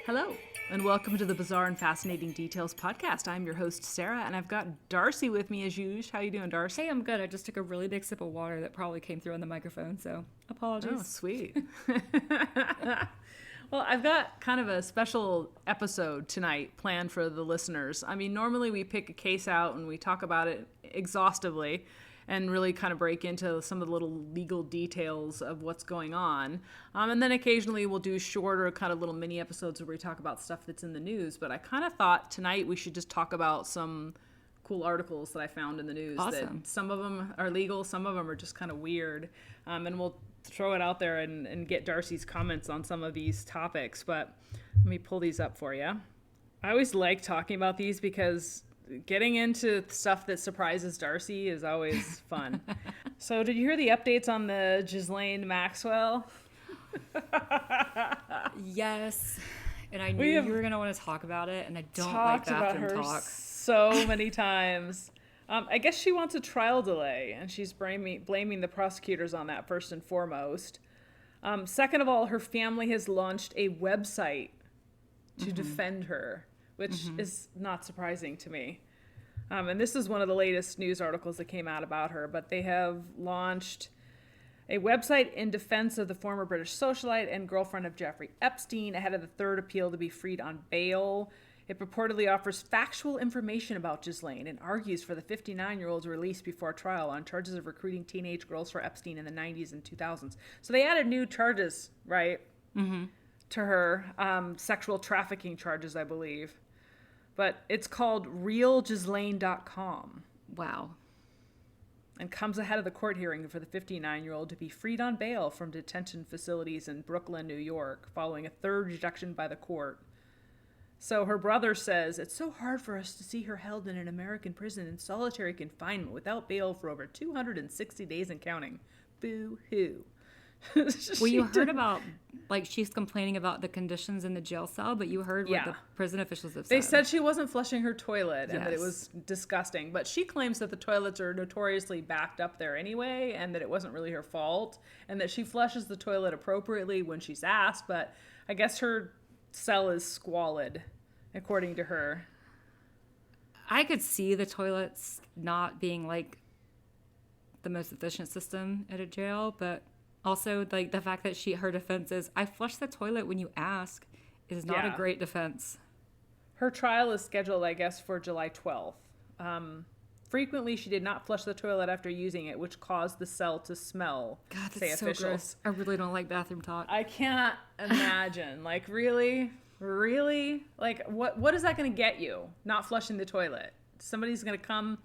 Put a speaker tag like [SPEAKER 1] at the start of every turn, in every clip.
[SPEAKER 1] Hello, and welcome to the Bizarre and Fascinating Details podcast. I'm your host, Sarah, and I've got Darcy with me as usual. How you doing, Darcy?
[SPEAKER 2] Hey, I'm good. I just took a really big sip of water that probably came through on the microphone, so apologies.
[SPEAKER 1] Oh, sweet. Well, I've got kind of a special episode tonight planned for the listeners. I mean, normally we pick a case out and we talk about it exhaustively and really kind of break into some of the little legal details of what's going on. And then occasionally we'll do shorter kind of little mini episodes where we talk about stuff that's in the news. But I kind of thought tonight we should just talk about some cool articles that I found in the news.
[SPEAKER 2] Awesome.
[SPEAKER 1] That some of them are legal, some of them are just kind of weird. And we'll throw it out there and get Darcy's comments on some of these topics. But let me pull these up for you. I always like talking about these because getting into stuff that surprises Darcy is always fun. So did you hear the updates on the Ghislaine Maxwell?
[SPEAKER 2] Yes. And I knew you were going to want to talk about it, and I don't like bathroom talk.
[SPEAKER 1] So many times. I guess she wants a trial delay, and she's blaming the prosecutors on that first and foremost. Second of all, her family has launched a website to defend her, which is not surprising to me. And this is one of the latest news articles that came out about her, but they have launched a website in defense of the former British socialite and girlfriend of Jeffrey Epstein ahead of the third appeal to be freed on bail. It purportedly offers factual information about Ghislaine and argues for the 59-year-old's release before trial on charges of recruiting teenage girls for Epstein in the 90s and 2000s. So they added new charges, right, to her, sexual trafficking charges, I believe. But it's called realghislaine.com.
[SPEAKER 2] Wow.
[SPEAKER 1] And comes ahead of the court hearing for the 59-year-old to be freed on bail from detention facilities in Brooklyn, New York, following a third rejection by the court. So her brother says, "It's so hard for us to see her held in an American prison in solitary confinement without bail for over 260 days and counting. Boo-hoo."
[SPEAKER 2] Well, you heard about, like, she's complaining about the conditions in the jail cell, but you heard what the prison officials have said.
[SPEAKER 1] They said she wasn't flushing her toilet and that it was disgusting. But she claims that the toilets are notoriously backed up there anyway and that it wasn't really her fault and that she flushes the toilet appropriately when she's asked. But I guess her cell is squalid, according to her.
[SPEAKER 2] I could see the toilets not being, like, the most efficient system at a jail, but also, like, the fact that her defense is, I flush the toilet when you ask, is not a great defense.
[SPEAKER 1] Her trial is scheduled, I guess, for July 12th. Frequently, she did not flush the toilet after using it, which caused the cell to smell,
[SPEAKER 2] God,
[SPEAKER 1] say
[SPEAKER 2] that's so
[SPEAKER 1] officials.
[SPEAKER 2] gross. I really don't like bathroom talk.
[SPEAKER 1] I can't imagine. Like, really? Really? Like, what is that going to get you, not flushing the toilet? Somebody's going to come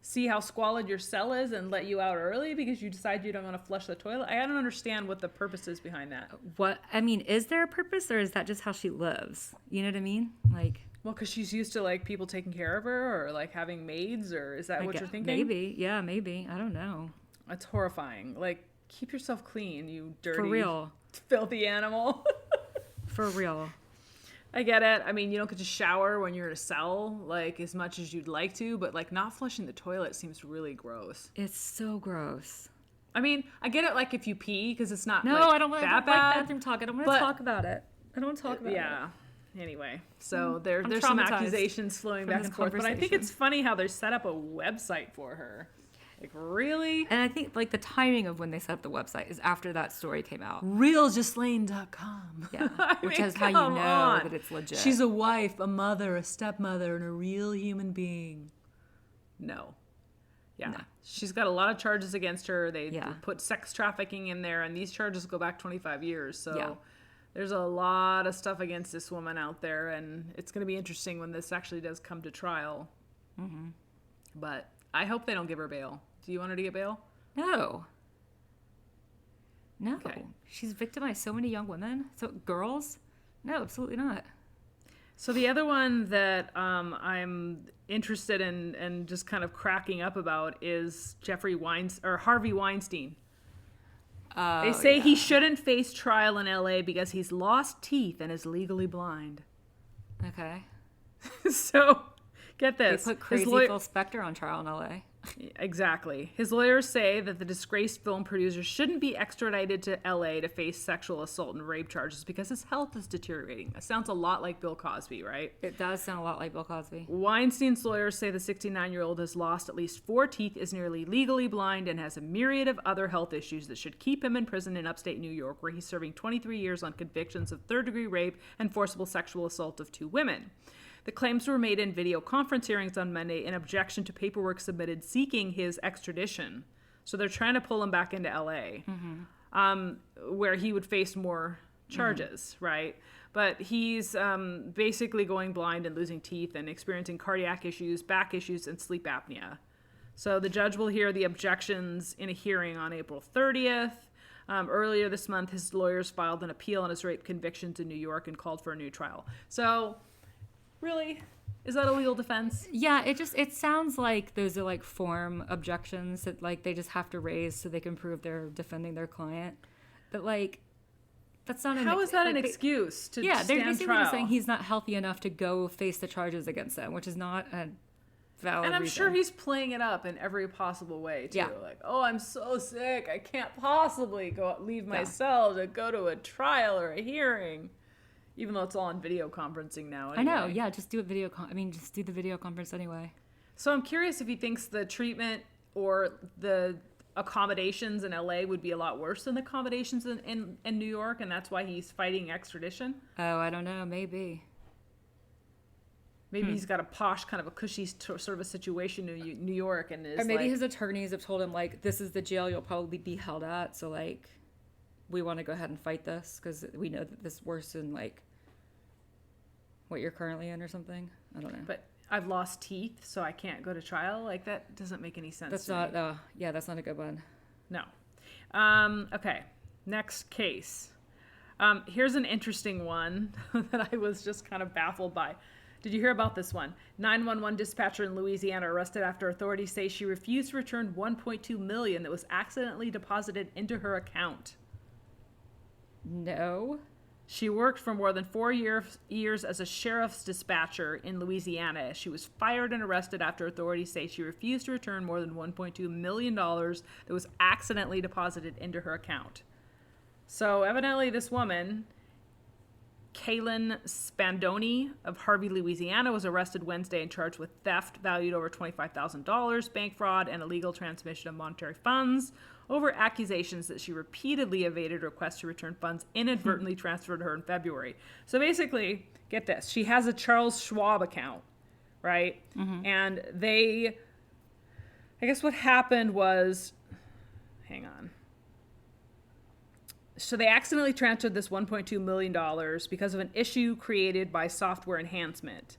[SPEAKER 1] see how squalid your cell is and let you out early because you decide you don't want to flush the toilet? I don't understand what the purpose is behind that.
[SPEAKER 2] What, I mean, is there a purpose, or is that just how she lives? You know what I mean? Like,
[SPEAKER 1] well, because she's used to, like, people taking care of her or, like, having maids, or is that what you're thinking?
[SPEAKER 2] Maybe. Yeah, maybe. I don't know.
[SPEAKER 1] It's horrifying. Like, keep yourself clean, you dirty,
[SPEAKER 2] for real,
[SPEAKER 1] filthy animal.
[SPEAKER 2] For real.
[SPEAKER 1] I get it. I mean, you don't get to shower when you're in a cell, like, as much as you'd like to, but, like, not flushing the toilet seems really gross.
[SPEAKER 2] It's so gross.
[SPEAKER 1] I mean, I get it, like, if you pee, because it's not,
[SPEAKER 2] no,
[SPEAKER 1] like,
[SPEAKER 2] I don't want to like bathroom talk. I don't want to talk about it. I don't want to talk about it.
[SPEAKER 1] Yeah. Anyway, so there's some accusations flowing back and forth, but I think it's funny how they set up a website for her. Like, really?
[SPEAKER 2] And I think, like, the timing of when they set up the website is after that story came out.
[SPEAKER 1] realghislaine.com.
[SPEAKER 2] Yeah, which is how you know that it's legit.
[SPEAKER 1] She's a wife, a mother, a stepmother, and a real human being. No. Yeah. No. She's got a lot of charges against her. They put sex trafficking in there, and these charges go back 25 years. So there's a lot of stuff against this woman out there, and it's going to be interesting when this actually does come to trial. Mm-hmm. But I hope they don't give her bail. Do you want her to get bail?
[SPEAKER 2] No. No.
[SPEAKER 1] Okay.
[SPEAKER 2] She's victimized so many young women. So girls? No, absolutely not.
[SPEAKER 1] So the other one that I'm interested in and just kind of cracking up about is Harvey Weinstein. They say he shouldn't face trial in LA because he's lost teeth and is legally blind.
[SPEAKER 2] Okay.
[SPEAKER 1] So get this.
[SPEAKER 2] They put crazy Phil Spector on trial in LA.
[SPEAKER 1] Exactly. His lawyers say that the disgraced film producer shouldn't be extradited to LA to face sexual assault and rape charges because his health is deteriorating. It sounds a lot like Bill Cosby, right?
[SPEAKER 2] It does sound a lot like Bill Cosby.
[SPEAKER 1] Weinstein's lawyers say the 69-year-old has lost at least 4 teeth, is nearly legally blind, and has a myriad of other health issues that should keep him in prison in upstate New York, where he's serving 23 years on convictions of third-degree rape and forcible sexual assault of 2 women. The claims were made in video conference hearings on Monday in objection to paperwork submitted seeking his extradition. So they're trying to pull him back into LA, where he would face more charges, right? But he's basically going blind and losing teeth and experiencing cardiac issues, back issues, and sleep apnea. So the judge will hear the objections in a hearing on April 30th. Earlier this month, his lawyers filed an appeal on his rape convictions in New York and called for a new trial. So... really? Is that a legal defense?
[SPEAKER 2] Yeah, it sounds like those are like form objections that like they just have to raise so they can prove they're defending their client. But like that's not
[SPEAKER 1] How is that an excuse to
[SPEAKER 2] they're
[SPEAKER 1] stand
[SPEAKER 2] basically
[SPEAKER 1] trial?
[SPEAKER 2] just saying he's not healthy enough to go face the charges against them, which is not a valid
[SPEAKER 1] And I'm
[SPEAKER 2] reason.
[SPEAKER 1] sure he's playing it up in every possible way too.
[SPEAKER 2] Yeah.
[SPEAKER 1] Like, oh, I'm so sick, I can't possibly leave my cell to go to a trial or a hearing. Even though it's all on video conferencing now. Anyway.
[SPEAKER 2] I know, yeah, just do it just do the video conference anyway.
[SPEAKER 1] So I'm curious if he thinks the treatment or the accommodations in LA would be a lot worse than the accommodations in New York, and that's why he's fighting extradition.
[SPEAKER 2] Oh, I don't know, maybe.
[SPEAKER 1] Maybe he's got a posh, kind of a cushy sort of a situation in New York, and is
[SPEAKER 2] or maybe
[SPEAKER 1] like,
[SPEAKER 2] his attorneys have told him, like, this is the jail you'll probably be held at, so, like, we want to go ahead and fight this, because we know that this is worse than, like, what you're currently in or something. I don't know.
[SPEAKER 1] But I've lost teeth, so I can't go to trial. Like, that doesn't make any sense.
[SPEAKER 2] That's not, that's not a good one.
[SPEAKER 1] No. Okay, next case. Here's an interesting one that I was just kind of baffled by. Did you hear about this one? 911 dispatcher in Louisiana arrested after authorities say she refused to return $1.2 million that was accidentally deposited into her account.
[SPEAKER 2] No.
[SPEAKER 1] She worked for more than 4 years as a sheriff's dispatcher in Louisiana. She was fired and arrested after authorities say she refused to return more than $1.2 million that was accidentally deposited into her account. So evidently this woman, Kaylin Spandoni of Harvey, Louisiana, was arrested Wednesday and charged with theft valued over $25,000, bank fraud, and illegal transmission of monetary funds over accusations that she repeatedly evaded requests to return funds inadvertently transferred to her in February. So basically, get this, she has a Charles Schwab account, right? Mm-hmm. And I guess what happened was, hang on. So they accidentally transferred this $1.2 million because of an issue created by software enhancement.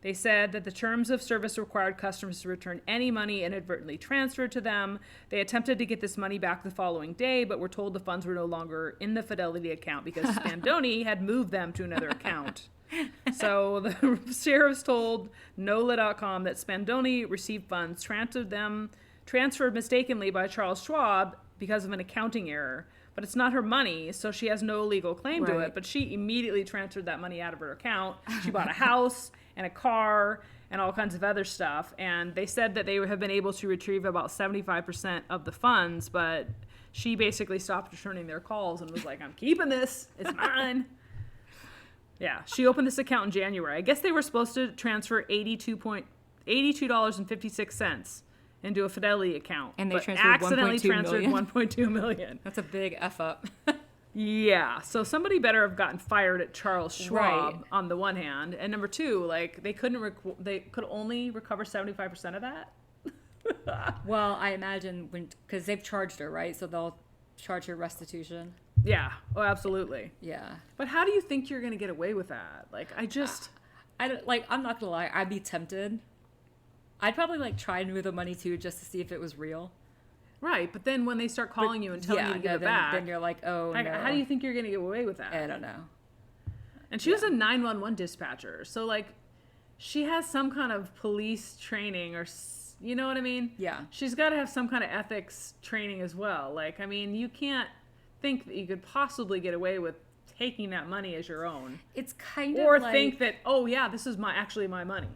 [SPEAKER 1] They said that the terms of service required customers to return any money inadvertently transferred to them. They attempted to get this money back the following day, but were told the funds were no longer in the Fidelity account because Spandoni had moved them to another account. So the sheriffs told NOLA.com that Spandoni received funds, transferred mistakenly by Charles Schwab because of an accounting error. But it's not her money, so she has no legal claim to it. But she immediately transferred that money out of her account. She bought a house and a car and all kinds of other stuff. And they said that they have been able to retrieve about 75% of the funds, but she basically stopped returning their calls and was like, I'm keeping this. It's mine. Yeah, she opened this account in January. I guess they were supposed to transfer $82.56 into a Fidelity account,
[SPEAKER 2] and they
[SPEAKER 1] accidentally transferred $1.2 million.
[SPEAKER 2] That's a big F up.
[SPEAKER 1] Yeah, so somebody better have gotten fired at Charles Schwab,
[SPEAKER 2] right,
[SPEAKER 1] on the one hand, and number two, like they could only recover 75% of that.
[SPEAKER 2] Well, I imagine because they've charged her, right? So they'll charge her restitution.
[SPEAKER 1] Yeah. Oh, absolutely.
[SPEAKER 2] Yeah.
[SPEAKER 1] But how do you think you're gonna get away with that? Like, I
[SPEAKER 2] don't like. I'm not gonna lie. I'd be tempted. I'd probably like try and move the money too, just to see if it was real.
[SPEAKER 1] Right, but then when they start calling you and telling you to give it back,
[SPEAKER 2] then you're like, oh no.
[SPEAKER 1] How do you think you're gonna get away with that?
[SPEAKER 2] I don't know.
[SPEAKER 1] And she was a 911 dispatcher, so like, she has some kind of police training, or you know what I mean?
[SPEAKER 2] Yeah.
[SPEAKER 1] She's got to have some kind of ethics training as well. Like, I mean, you can't think that you could possibly get away with taking that money as your own.
[SPEAKER 2] It's kind of
[SPEAKER 1] or
[SPEAKER 2] like,
[SPEAKER 1] think that, oh yeah, this is actually my money.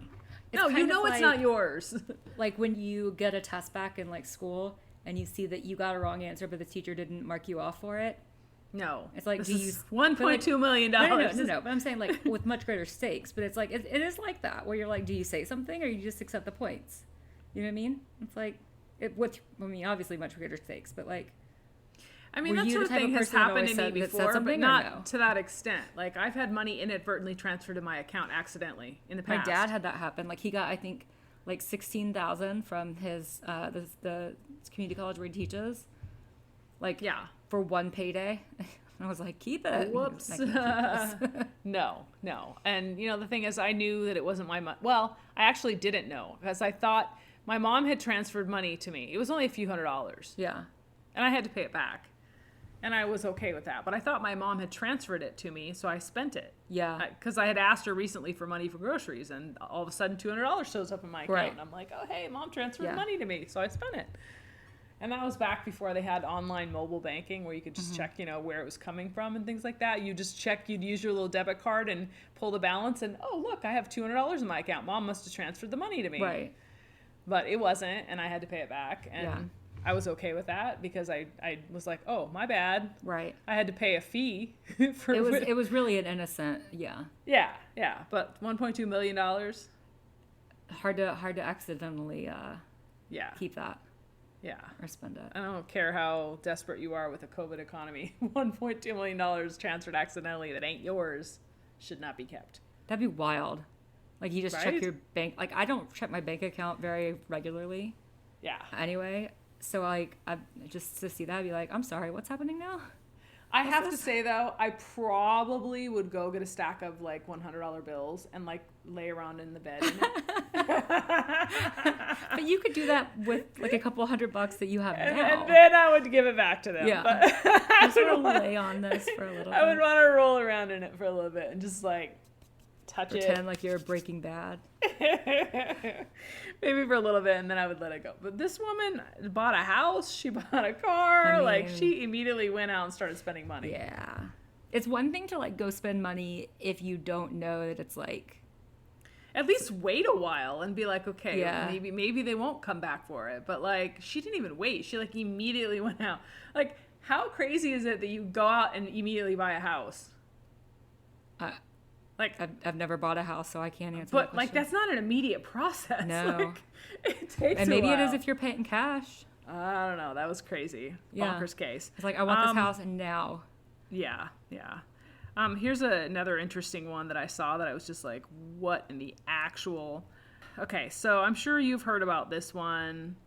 [SPEAKER 1] No, you know it's not yours.
[SPEAKER 2] Like when you get a test back in like school and you see that you got a wrong answer, but the teacher didn't mark you off for it.
[SPEAKER 1] No.
[SPEAKER 2] It's like,
[SPEAKER 1] this
[SPEAKER 2] do you
[SPEAKER 1] is $1.2 million.
[SPEAKER 2] No. But I'm saying like with much greater stakes. But it's like it is like that where you're like, do you say something or you just accept the points? You know what I mean? It's like obviously much greater stakes, but like.
[SPEAKER 1] I mean, that sort of thing has happened to me before, but not to that extent. Like, I've had money inadvertently transferred to my account accidentally in the past.
[SPEAKER 2] My dad had that happen. Like, he got, I think, like $16,000 from his the community college where he teaches. Like, yeah, for one payday. I was like, keep it.
[SPEAKER 1] Whoops. No. And, you know, the thing is, I knew that it wasn't my money. Well, I actually didn't know because I thought my mom had transferred money to me. It was only a few $100s.
[SPEAKER 2] Yeah.
[SPEAKER 1] And I had to pay it back. And I was okay with that. But I thought my mom had transferred it to me, so I spent it.
[SPEAKER 2] Yeah.
[SPEAKER 1] Because I had asked her recently for money for groceries, and all of a sudden $200 shows up in my account.
[SPEAKER 2] Right.
[SPEAKER 1] And I'm like, oh, hey, mom transferred money to me. So I spent it. And that was back before they had online mobile banking where you could just check, you know, where it was coming from and things like that. You just check, you'd use your little debit card and pull the balance and, oh, look, I have $200 in my account. Mom must have transferred the money to me.
[SPEAKER 2] Right.
[SPEAKER 1] But it wasn't, and I had to pay it back. And I was okay with that because I was like, oh, my bad.
[SPEAKER 2] Right.
[SPEAKER 1] I had to pay a fee for
[SPEAKER 2] it was really an innocent, yeah.
[SPEAKER 1] Yeah. But $1.2 million.
[SPEAKER 2] Hard to accidentally keep that.
[SPEAKER 1] Yeah.
[SPEAKER 2] Or spend it.
[SPEAKER 1] I don't care how desperate you are with the COVID economy. $1.2 million transferred accidentally that ain't yours should not be kept.
[SPEAKER 2] That'd be wild. Like you just check your bank. Like I don't check my bank account very regularly.
[SPEAKER 1] Yeah.
[SPEAKER 2] Anyway. So, like, just to see that, I'd be like, I'm sorry, what's happening now?
[SPEAKER 1] I have to say, though, I probably would go get a stack of, like, $100 bills and, like, lay around in the bed in it.
[SPEAKER 2] But you could do that with, like, a couple $100 that you have now.
[SPEAKER 1] And then I would give it back to them.
[SPEAKER 2] Yeah.
[SPEAKER 1] But
[SPEAKER 2] just sort of lay on this for a little bit.
[SPEAKER 1] I would want to roll around in it for a little bit and just, like,
[SPEAKER 2] pretend like you're Breaking Bad.
[SPEAKER 1] Maybe for a little bit, and then I would let it go. But this woman bought a house. She bought a car. Like, she immediately went out and started spending money.
[SPEAKER 2] Yeah. It's one thing to, like, go spend money if you don't know that it's, like...
[SPEAKER 1] At least wait a while and be like, okay, maybe they won't come back for it. But, like, she didn't even wait. She, like, immediately went out. Like, how crazy is it that you go out and immediately buy a house?
[SPEAKER 2] Like I've never bought a house, so I can't answer that question.
[SPEAKER 1] But, like, that's not an immediate process.
[SPEAKER 2] No.
[SPEAKER 1] Like, it takes
[SPEAKER 2] and maybe
[SPEAKER 1] a while.
[SPEAKER 2] it is if you're paying cash.
[SPEAKER 1] I don't know. That was crazy.
[SPEAKER 2] Yeah.
[SPEAKER 1] Bonkers case.
[SPEAKER 2] It's like, I want this house and now.
[SPEAKER 1] Yeah. Here's another interesting one that I saw that I was just like, what in the actual... Okay, so I'm sure you've heard about this one.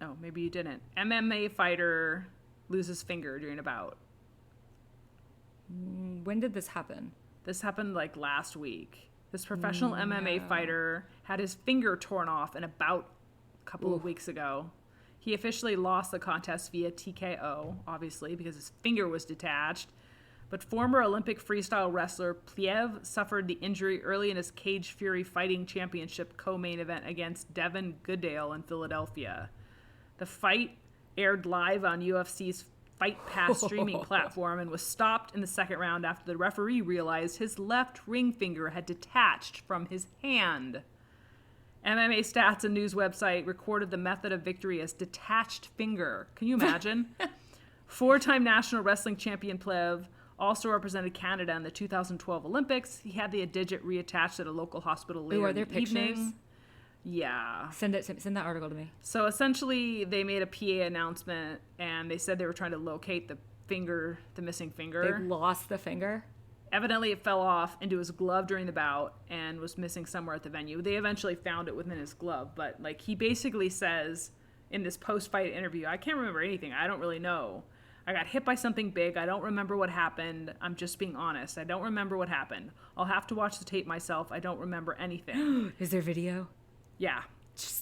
[SPEAKER 1] Oh, maybe you didn't. MMA fighter loses finger during a bout.
[SPEAKER 2] When did this happen?
[SPEAKER 1] This happened like last week. This professional MMA fighter had his finger torn off in a bout a couple of weeks ago. He officially lost the contest via TKO, obviously, because his finger was detached. But former Olympic freestyle wrestler Pliev suffered the injury early in his Cage Fury Fighting Championship co-main event against Devin Goodale in Philadelphia. The fight aired live on UFC's Fight Pass streaming platform and was stopped in the second round after the referee realized his left ring finger had detached from his hand. MMA Stats, a news website, recorded the method of victory as detached finger. Can you imagine? Four-time national wrestling champion Plev also represented Canada in the 2012 Olympics. He had the digit reattached at a local hospital later in the evening. Yeah.
[SPEAKER 2] Send that article to me.
[SPEAKER 1] So essentially, they made a PA announcement, and they said they were trying to locate the missing finger.
[SPEAKER 2] They lost the finger?
[SPEAKER 1] Evidently, it fell off into his glove during the bout and was missing somewhere at the venue. They eventually found it within his glove, but like he basically says in this post-fight interview, I can't remember anything. I don't really know. I got hit by something big. I don't remember what happened. I'm just being honest. I don't remember what happened. I'll have to watch the tape myself. I don't remember anything.
[SPEAKER 2] Is there video?
[SPEAKER 1] Yeah.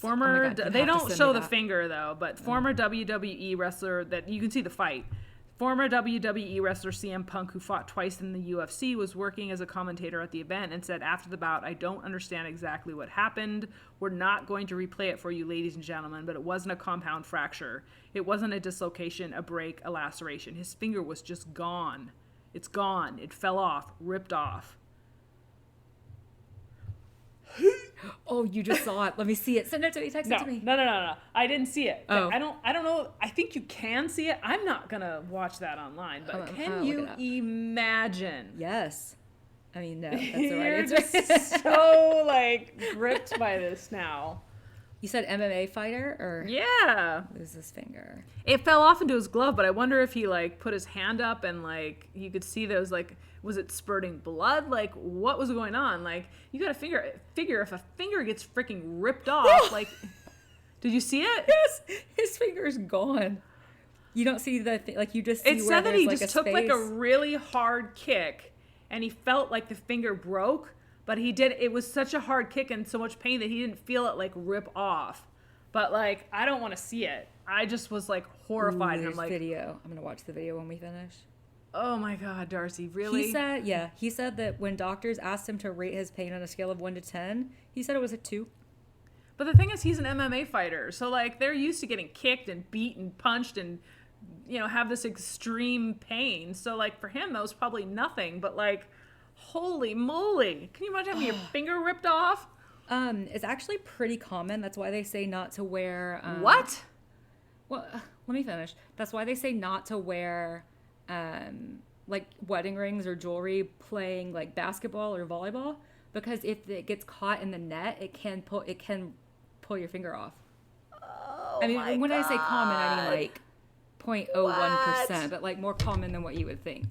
[SPEAKER 2] God,
[SPEAKER 1] they don't show the finger though, but former WWE wrestler that you can see the fight. Former WWE wrestler CM Punk, who fought twice in the UFC, was working as a commentator at the event and said after the bout, I don't understand exactly what happened. We're not going to replay it for you, ladies and gentlemen, but it wasn't a compound fracture. It wasn't a dislocation, a break, a laceration. His finger was just gone. It's gone. It fell off, ripped off.
[SPEAKER 2] Oh, you just saw it. Let me see it. Send it to me. Text it
[SPEAKER 1] No,
[SPEAKER 2] to me.
[SPEAKER 1] no. I didn't see it.
[SPEAKER 2] Oh.
[SPEAKER 1] I don't know. I think you can see it. I'm not gonna watch that online, but can you imagine?
[SPEAKER 2] Yes. I mean, no, that's the right
[SPEAKER 1] You're
[SPEAKER 2] answer.
[SPEAKER 1] just so like gripped by this now.
[SPEAKER 2] You said MMA fighter or
[SPEAKER 1] Yeah.
[SPEAKER 2] lose his finger?
[SPEAKER 1] It fell off into his glove, but I wonder if he like put his hand up and like you could see those like, was it spurting blood? Like what was going on? Like you got to figure if a finger gets freaking ripped off, like did you see it?
[SPEAKER 2] Yes, his finger's gone. You don't see the like you just see
[SPEAKER 1] It
[SPEAKER 2] where
[SPEAKER 1] said that he
[SPEAKER 2] there's,
[SPEAKER 1] just
[SPEAKER 2] like,
[SPEAKER 1] took like a really hard kick and he felt like the finger broke, but it was such a hard kick and so much pain that he didn't feel it like rip off. But like I don't want to see it. I just was like horrified. And I'm like,
[SPEAKER 2] video. I'm gonna watch the video when we finish.
[SPEAKER 1] oh my God, Darcy, really?
[SPEAKER 2] He said that when doctors asked him to rate his pain on a scale of 1 to 10, he said it was a 2.
[SPEAKER 1] But the thing is, he's an MMA fighter, so like they're used to getting kicked and beat and punched and have this extreme pain. So like for him, that was probably nothing. But like, holy moly, can you imagine having your finger ripped off?
[SPEAKER 2] It's actually pretty common. That's why they say not to wear.
[SPEAKER 1] What?
[SPEAKER 2] Well, let me finish. That's why they say not to wear, like wedding rings or jewelry playing like basketball or volleyball, because if it gets caught in the net, it can pull your finger off.
[SPEAKER 1] Oh,
[SPEAKER 2] I mean, when I say common, I mean
[SPEAKER 1] God.
[SPEAKER 2] like 0.01%, but like more common than what you would think.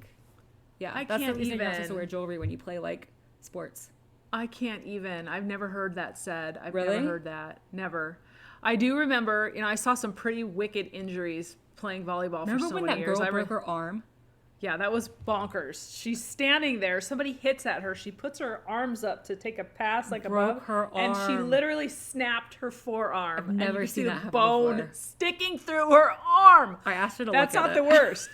[SPEAKER 2] Yeah,
[SPEAKER 1] I
[SPEAKER 2] that's the
[SPEAKER 1] can't
[SPEAKER 2] reason you're not supposed to
[SPEAKER 1] even.
[SPEAKER 2] wear jewelry when you play like sports.
[SPEAKER 1] I can't even. I've never heard that said. I've
[SPEAKER 2] Really?
[SPEAKER 1] never heard that. Never. I do remember, I saw some pretty wicked injuries playing volleyball
[SPEAKER 2] Remember
[SPEAKER 1] for so
[SPEAKER 2] when
[SPEAKER 1] many
[SPEAKER 2] that
[SPEAKER 1] years.
[SPEAKER 2] girl broke her arm?
[SPEAKER 1] Yeah, that was bonkers. She's standing there. Somebody hits at her. She puts her arms up to take a pass, like
[SPEAKER 2] Broke
[SPEAKER 1] above,
[SPEAKER 2] her
[SPEAKER 1] and she
[SPEAKER 2] arm.
[SPEAKER 1] literally snapped her forearm.
[SPEAKER 2] I've
[SPEAKER 1] and
[SPEAKER 2] never
[SPEAKER 1] you could see
[SPEAKER 2] seen
[SPEAKER 1] the
[SPEAKER 2] that happen
[SPEAKER 1] bone
[SPEAKER 2] before.
[SPEAKER 1] sticking through her arm.
[SPEAKER 2] I asked her to
[SPEAKER 1] That's
[SPEAKER 2] look
[SPEAKER 1] not
[SPEAKER 2] at
[SPEAKER 1] the
[SPEAKER 2] it.
[SPEAKER 1] worst.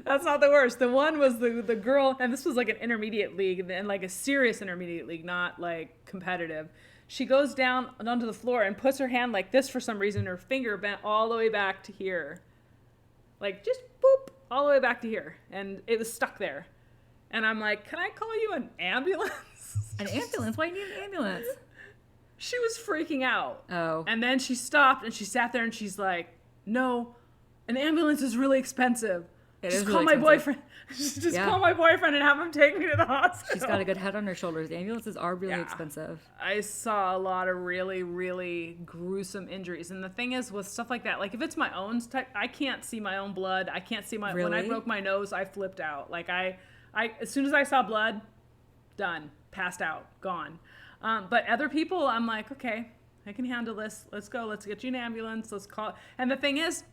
[SPEAKER 1] That's not the worst. The one was the girl, and this was like an intermediate league, and like a serious intermediate league, not like competitive. She goes down onto the floor and puts her hand like this for some reason. Her finger bent all the way back to here. Like just boop, all the way back to here. And it was stuck there. And I'm like, can I call you an ambulance?
[SPEAKER 2] An ambulance? Why do you need an ambulance?
[SPEAKER 1] She was freaking out.
[SPEAKER 2] Oh.
[SPEAKER 1] And then she stopped and she sat there and she's like, no, an ambulance is really expensive.
[SPEAKER 2] It
[SPEAKER 1] Just
[SPEAKER 2] is
[SPEAKER 1] call
[SPEAKER 2] really
[SPEAKER 1] my
[SPEAKER 2] expensive.
[SPEAKER 1] boyfriend. Just
[SPEAKER 2] Yeah.
[SPEAKER 1] call my boyfriend and have him take me to the hospital.
[SPEAKER 2] She's got a good head on her shoulders. The ambulances are really
[SPEAKER 1] Yeah.
[SPEAKER 2] expensive.
[SPEAKER 1] I saw a lot of really, really gruesome injuries. And the thing is with stuff like that, like if it's my own, I can't see my own blood. I can't see when I
[SPEAKER 2] Really?
[SPEAKER 1] broke my nose, I flipped out. Like I, as soon as I saw blood, done, passed out, gone. But other people, I'm like, okay, I can handle this. Let's go. Let's get you an ambulance. Let's call. And the thing is,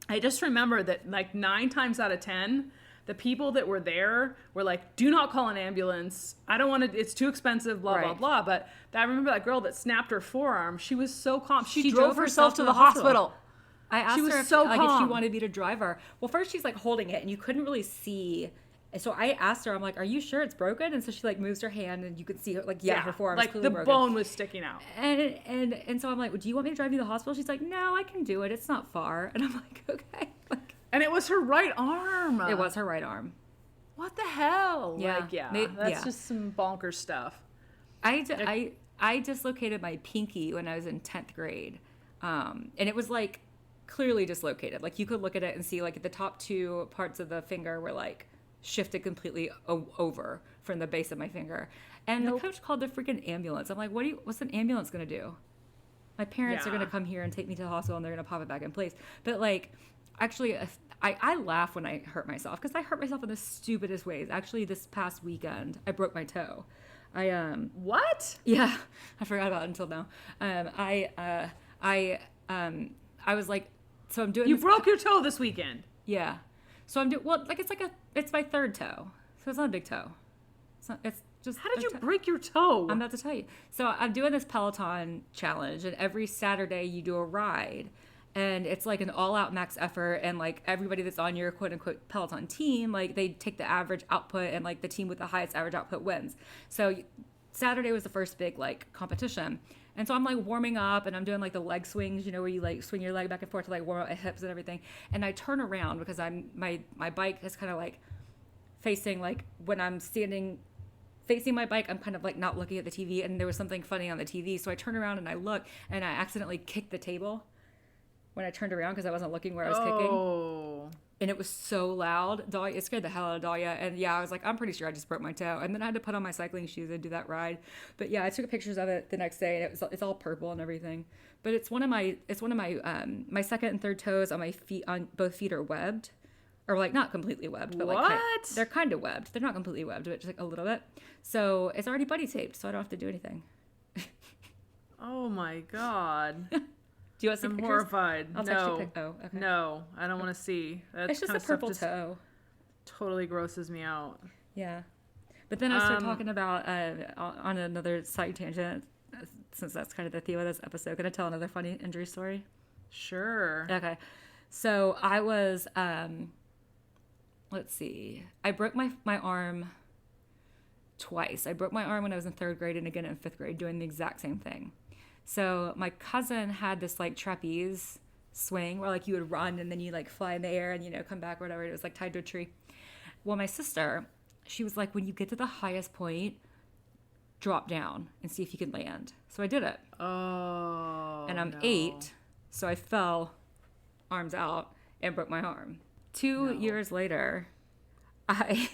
[SPEAKER 1] I just remember that like 9 times out of 10, the people that were there were like, do not call an ambulance. I don't want to, it's too expensive, blah, blah,
[SPEAKER 2] Right.
[SPEAKER 1] blah. But I remember that girl that snapped her forearm. She was so calm. She
[SPEAKER 2] drove
[SPEAKER 1] drove herself to the hospital.
[SPEAKER 2] I asked
[SPEAKER 1] was
[SPEAKER 2] her if,
[SPEAKER 1] so
[SPEAKER 2] like, if she
[SPEAKER 1] calm.
[SPEAKER 2] wanted me to drive her. Well, first she's like holding it and you couldn't really see. So I asked her, I'm like, are you sure it's broken? And so she like moves her hand and you could see her like, yeah, her forearm's
[SPEAKER 1] like
[SPEAKER 2] clearly
[SPEAKER 1] the
[SPEAKER 2] broken.
[SPEAKER 1] bone was sticking out.
[SPEAKER 2] And so I'm like, well, do you want me to drive you to the hospital? She's like, no, I can do it. It's not far. And I'm like, okay. Like,
[SPEAKER 1] And it was her right arm.
[SPEAKER 2] it was her right arm.
[SPEAKER 1] What the hell?
[SPEAKER 2] Yeah.
[SPEAKER 1] Like, that's
[SPEAKER 2] Yeah.
[SPEAKER 1] just some bonker stuff.
[SPEAKER 2] I dislocated my pinky when I was in 10th grade. And it was like clearly dislocated. Like you could look at it and see like the top 2 parts of the finger were like shifted completely over from the base of my finger. And the coach called the freaking ambulance. I'm like, what's an ambulance going to do? My parents are
[SPEAKER 1] Yeah.
[SPEAKER 2] going to come here and take me to the hospital and they're going to pop it back in place. But like, actually, I laugh when I hurt myself because I hurt myself in the stupidest ways. Actually, this past weekend, I broke my toe.
[SPEAKER 1] What?
[SPEAKER 2] Yeah, I forgot about it until now. I was like, so I'm doing.
[SPEAKER 1] You
[SPEAKER 2] this
[SPEAKER 1] broke your toe this weekend.
[SPEAKER 2] Yeah, so I'm doing like it's my 3rd toe, so it's not a big toe. It's just.
[SPEAKER 1] How did
[SPEAKER 2] a
[SPEAKER 1] you
[SPEAKER 2] toe.
[SPEAKER 1] break your toe?
[SPEAKER 2] I'm about to tell you. So I'm doing this Peloton challenge, and every Saturday you do a ride. And it's like an all-out max effort, and like everybody that's on your quote-unquote Peloton team, like they take the average output, and like the team with the highest average output wins. So Saturday was the first big like competition, and so I'm like warming up, and I'm doing like the leg swings, where you like swing your leg back and forth to like warm up my hips and everything. And I turn around because my bike is kind of like facing like when I'm standing facing my bike. I'm kind of like not looking at the TV, and there was something funny on the TV. So I turn around and I look, and I accidentally kicked the table when I turned around because I wasn't looking where I was kicking. And it was so loud. Dahlia, it scared the hell out of Dahlia. And yeah, I was like, I'm pretty sure I just broke my toe. And then I had to put on my cycling shoes and do that ride. But yeah, I took pictures of it the next day, and it's all purple and everything. But it's one of my my second and third toes on my feet, on both feet, are webbed. Or like not completely webbed, but like they're kind of webbed. They're not completely webbed, but just like a little bit. So it's already buddy taped, so I don't have to do anything.
[SPEAKER 1] Oh my God.
[SPEAKER 2] Do you want some
[SPEAKER 1] I'm
[SPEAKER 2] pictures?
[SPEAKER 1] horrified.
[SPEAKER 2] I'll text you oh, okay.
[SPEAKER 1] No, I don't want to see. That
[SPEAKER 2] It's just
[SPEAKER 1] kind
[SPEAKER 2] a
[SPEAKER 1] of stuff
[SPEAKER 2] purple toe.
[SPEAKER 1] Totally grosses me out.
[SPEAKER 2] Yeah. But then I started talking about, on another side tangent, since that's kind of the theme of this episode, can I tell another funny injury story?
[SPEAKER 1] Sure.
[SPEAKER 2] Okay. So I was, let's see, I broke my arm twice. I broke my arm when I was in 3rd grade and again in 5th grade doing the exact same thing. So my cousin had this like trapeze swing where like you would run and then you like fly in the air and, you know, come back or whatever. It was like tied to a tree. Well, my sister, she was like, when you get to the highest point, drop down and see if you can land. So I did it.
[SPEAKER 1] Oh.
[SPEAKER 2] And I'm 8, so I fell, arms out, and broke my arm. 2 years later, I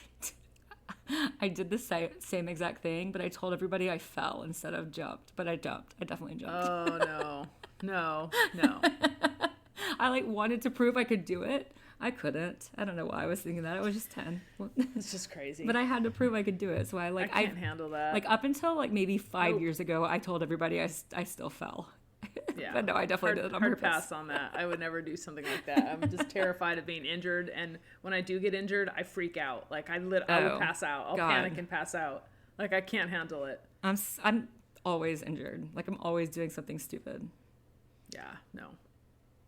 [SPEAKER 2] did the same exact thing, but I told everybody I fell instead of jumped. But I jumped. I definitely jumped.
[SPEAKER 1] Oh, no.
[SPEAKER 2] I like wanted to prove I could do it. I couldn't. I don't know why I was thinking that. I was just 10.
[SPEAKER 1] It's just crazy.
[SPEAKER 2] But I had to prove I could do it. So I
[SPEAKER 1] can't handle that.
[SPEAKER 2] Like up until like maybe 5 years ago, I told everybody I still fell.
[SPEAKER 1] Yeah.
[SPEAKER 2] But no, I definitely did it on purpose.
[SPEAKER 1] Pass on that. I would never do something like that. I'm just terrified of being injured, and when I do get injured, I freak out. Like I would pass out. I'll panic and pass out. Like I can't handle it.
[SPEAKER 2] I'm always injured. Like I'm always doing something stupid.
[SPEAKER 1] Yeah, no.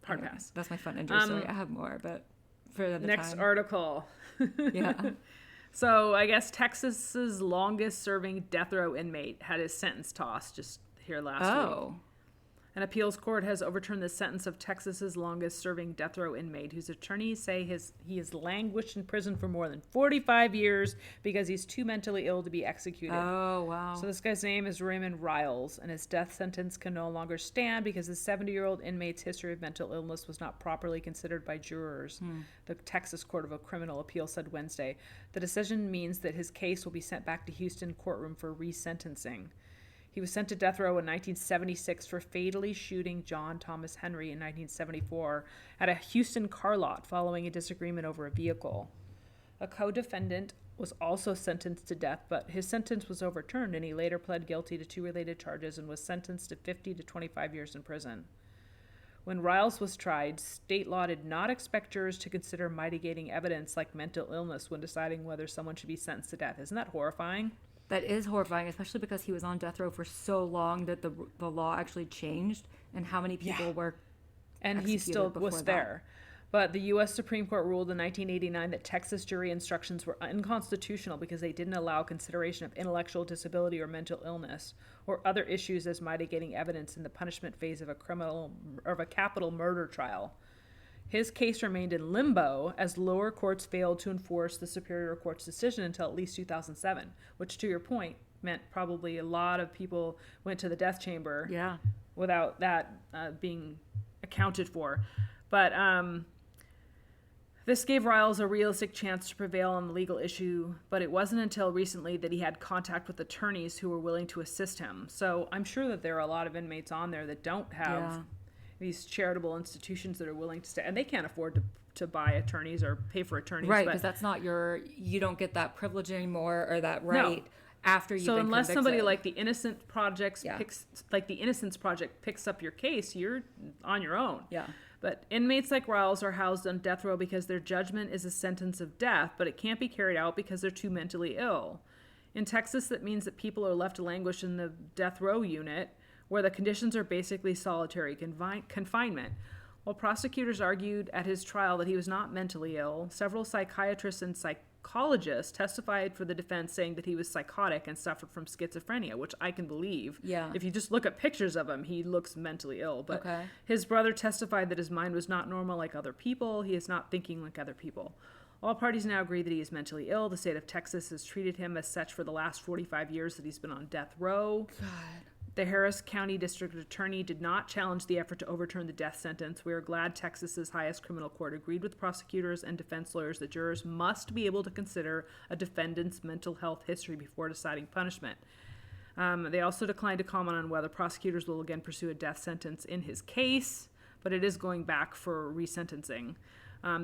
[SPEAKER 1] Hard pass.
[SPEAKER 2] That's my fun injury story. I have more, but for the
[SPEAKER 1] next
[SPEAKER 2] time.
[SPEAKER 1] article.
[SPEAKER 2] Yeah.
[SPEAKER 1] So I guess Texas's longest serving death row inmate had his sentence tossed just here last week. An appeals court has overturned the sentence of Texas's longest-serving death row inmate, whose attorneys say he has languished in prison for more than 45 years because he's too mentally ill to be executed.
[SPEAKER 2] Oh, wow.
[SPEAKER 1] So this guy's name is Raymond Riles, and his death sentence can no longer stand because the 70-year-old inmate's history of mental illness was not properly considered by jurors. The Texas Court of Criminal Appeal said Wednesday. The decision means that his case will be sent back to Houston courtroom for resentencing. He was sent to death row in 1976 for fatally shooting John Thomas Henry in 1974 at a Houston car lot following a disagreement over a vehicle. A co-defendant was also sentenced to death, but his sentence was overturned, and he later pled guilty to 2 related charges and was sentenced to 50 to 25 years in prison. When Riles was tried, state law did not expect jurors to consider mitigating evidence like mental illness when deciding whether someone should be sentenced to death. Isn't that horrifying?
[SPEAKER 2] That is horrifying, especially because he was on death row for so long that the law actually changed and how many people were
[SPEAKER 1] and he still was there. But the U.S. Supreme Court ruled in 1989 that Texas jury instructions were unconstitutional because they didn't allow consideration of intellectual disability or mental illness or other issues as mitigating evidence in the punishment phase of a capital murder trial. His case remained in limbo as lower courts failed to enforce the Superior Court's decision until at least 2007, which, to your point, meant probably a lot of people went to the death chamber without that being accounted for. But this gave Riles a realistic chance to prevail on the legal issue, but it wasn't until recently that he had contact with attorneys who were willing to assist him. So I'm sure that there are a lot of inmates on there that don't have these charitable institutions that are willing to stay, and they can't afford to buy attorneys or pay for attorneys.
[SPEAKER 2] Right, because that's not you don't get that privilege anymore or that right after you've been
[SPEAKER 1] unless
[SPEAKER 2] convicted.
[SPEAKER 1] Somebody like the Innocence Project picks up your case, you're on your own.
[SPEAKER 2] Yeah.
[SPEAKER 1] But inmates like Riles are housed on death row because their judgment is a sentence of death, but it can't be carried out because they're too mentally ill. In Texas, that means that people are left to languish in the death row unit, where the conditions are basically solitary confinement. While prosecutors argued at his trial that he was not mentally ill, several psychiatrists and psychologists testified for the defense, saying that he was psychotic and suffered from schizophrenia, which I can believe.
[SPEAKER 2] Yeah.
[SPEAKER 1] If you just look at pictures of him, he looks mentally ill. But his brother testified that his mind was not normal like other people. He is not thinking like other people. All parties now agree that he is mentally ill. The state of Texas has treated him as such for the last 45 years that he's been on death row.
[SPEAKER 2] God.
[SPEAKER 1] The Harris County District Attorney did not challenge the effort to overturn the death sentence. We are glad Texas's highest criminal court agreed with prosecutors and defense lawyers that jurors must be able to consider a defendant's mental health history before deciding punishment. They also declined to comment on whether prosecutors will again pursue a death sentence in his case, but it is going back for resentencing.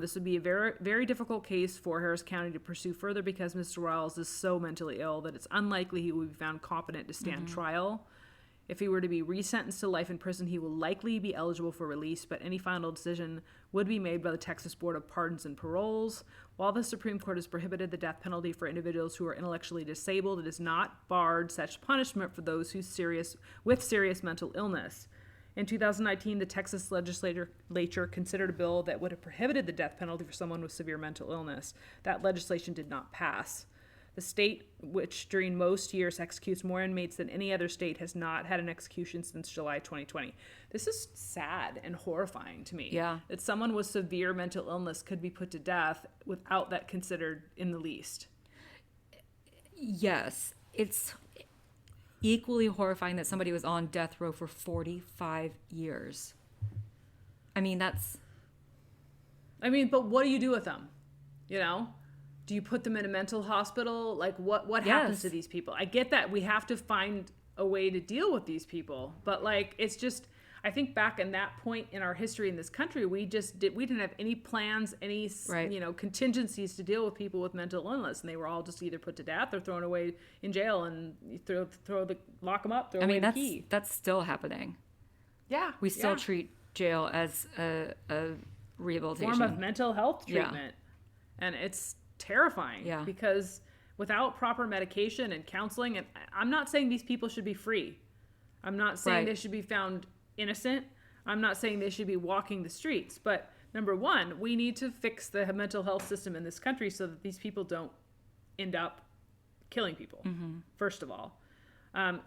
[SPEAKER 1] This would be a very, very difficult case for Harris County to pursue further because Mr. Riles is so mentally ill that it's unlikely he will be found competent to stand trial. If he were to be resentenced to life in prison, he will likely be eligible for release, but any final decision would be made by the Texas Board of Pardons and Paroles. While the Supreme Court has prohibited the death penalty for individuals who are intellectually disabled, it has not barred such punishment for those with serious mental illness. In 2019, the Texas legislature considered a bill that would have prohibited the death penalty for someone with severe mental illness. That legislation did not pass. The state, which during most years executes more inmates than any other state, has not had an execution since July 2020. This is sad and horrifying to me.
[SPEAKER 2] Yeah.
[SPEAKER 1] That someone with severe mental illness could be put to death without that considered in the least.
[SPEAKER 2] Yes. It's equally horrifying that somebody was on death row for 45 years. I mean, but
[SPEAKER 1] what do you do with them? You know? Do you put them in a mental hospital? Like, what happens to these people? I get that we have to find a way to deal with these people, but like, it's just, I think back in that point in our history in this country, we didn't have any plans, any contingencies to deal with people with mental illness, and they were all just either put to death or thrown away in jail, and you lock them up, throw away the key.
[SPEAKER 2] That's still happening.
[SPEAKER 1] Yeah,
[SPEAKER 2] we still treat jail as a rehabilitation
[SPEAKER 1] form of mental health treatment, and it's terrifying because without proper medication and counseling, and I'm not saying these people should be free. I'm not saying they should be found innocent. I'm not saying they should be walking the streets. But number one, we need to fix the mental health system in this country so that these people don't end up killing people, first of all.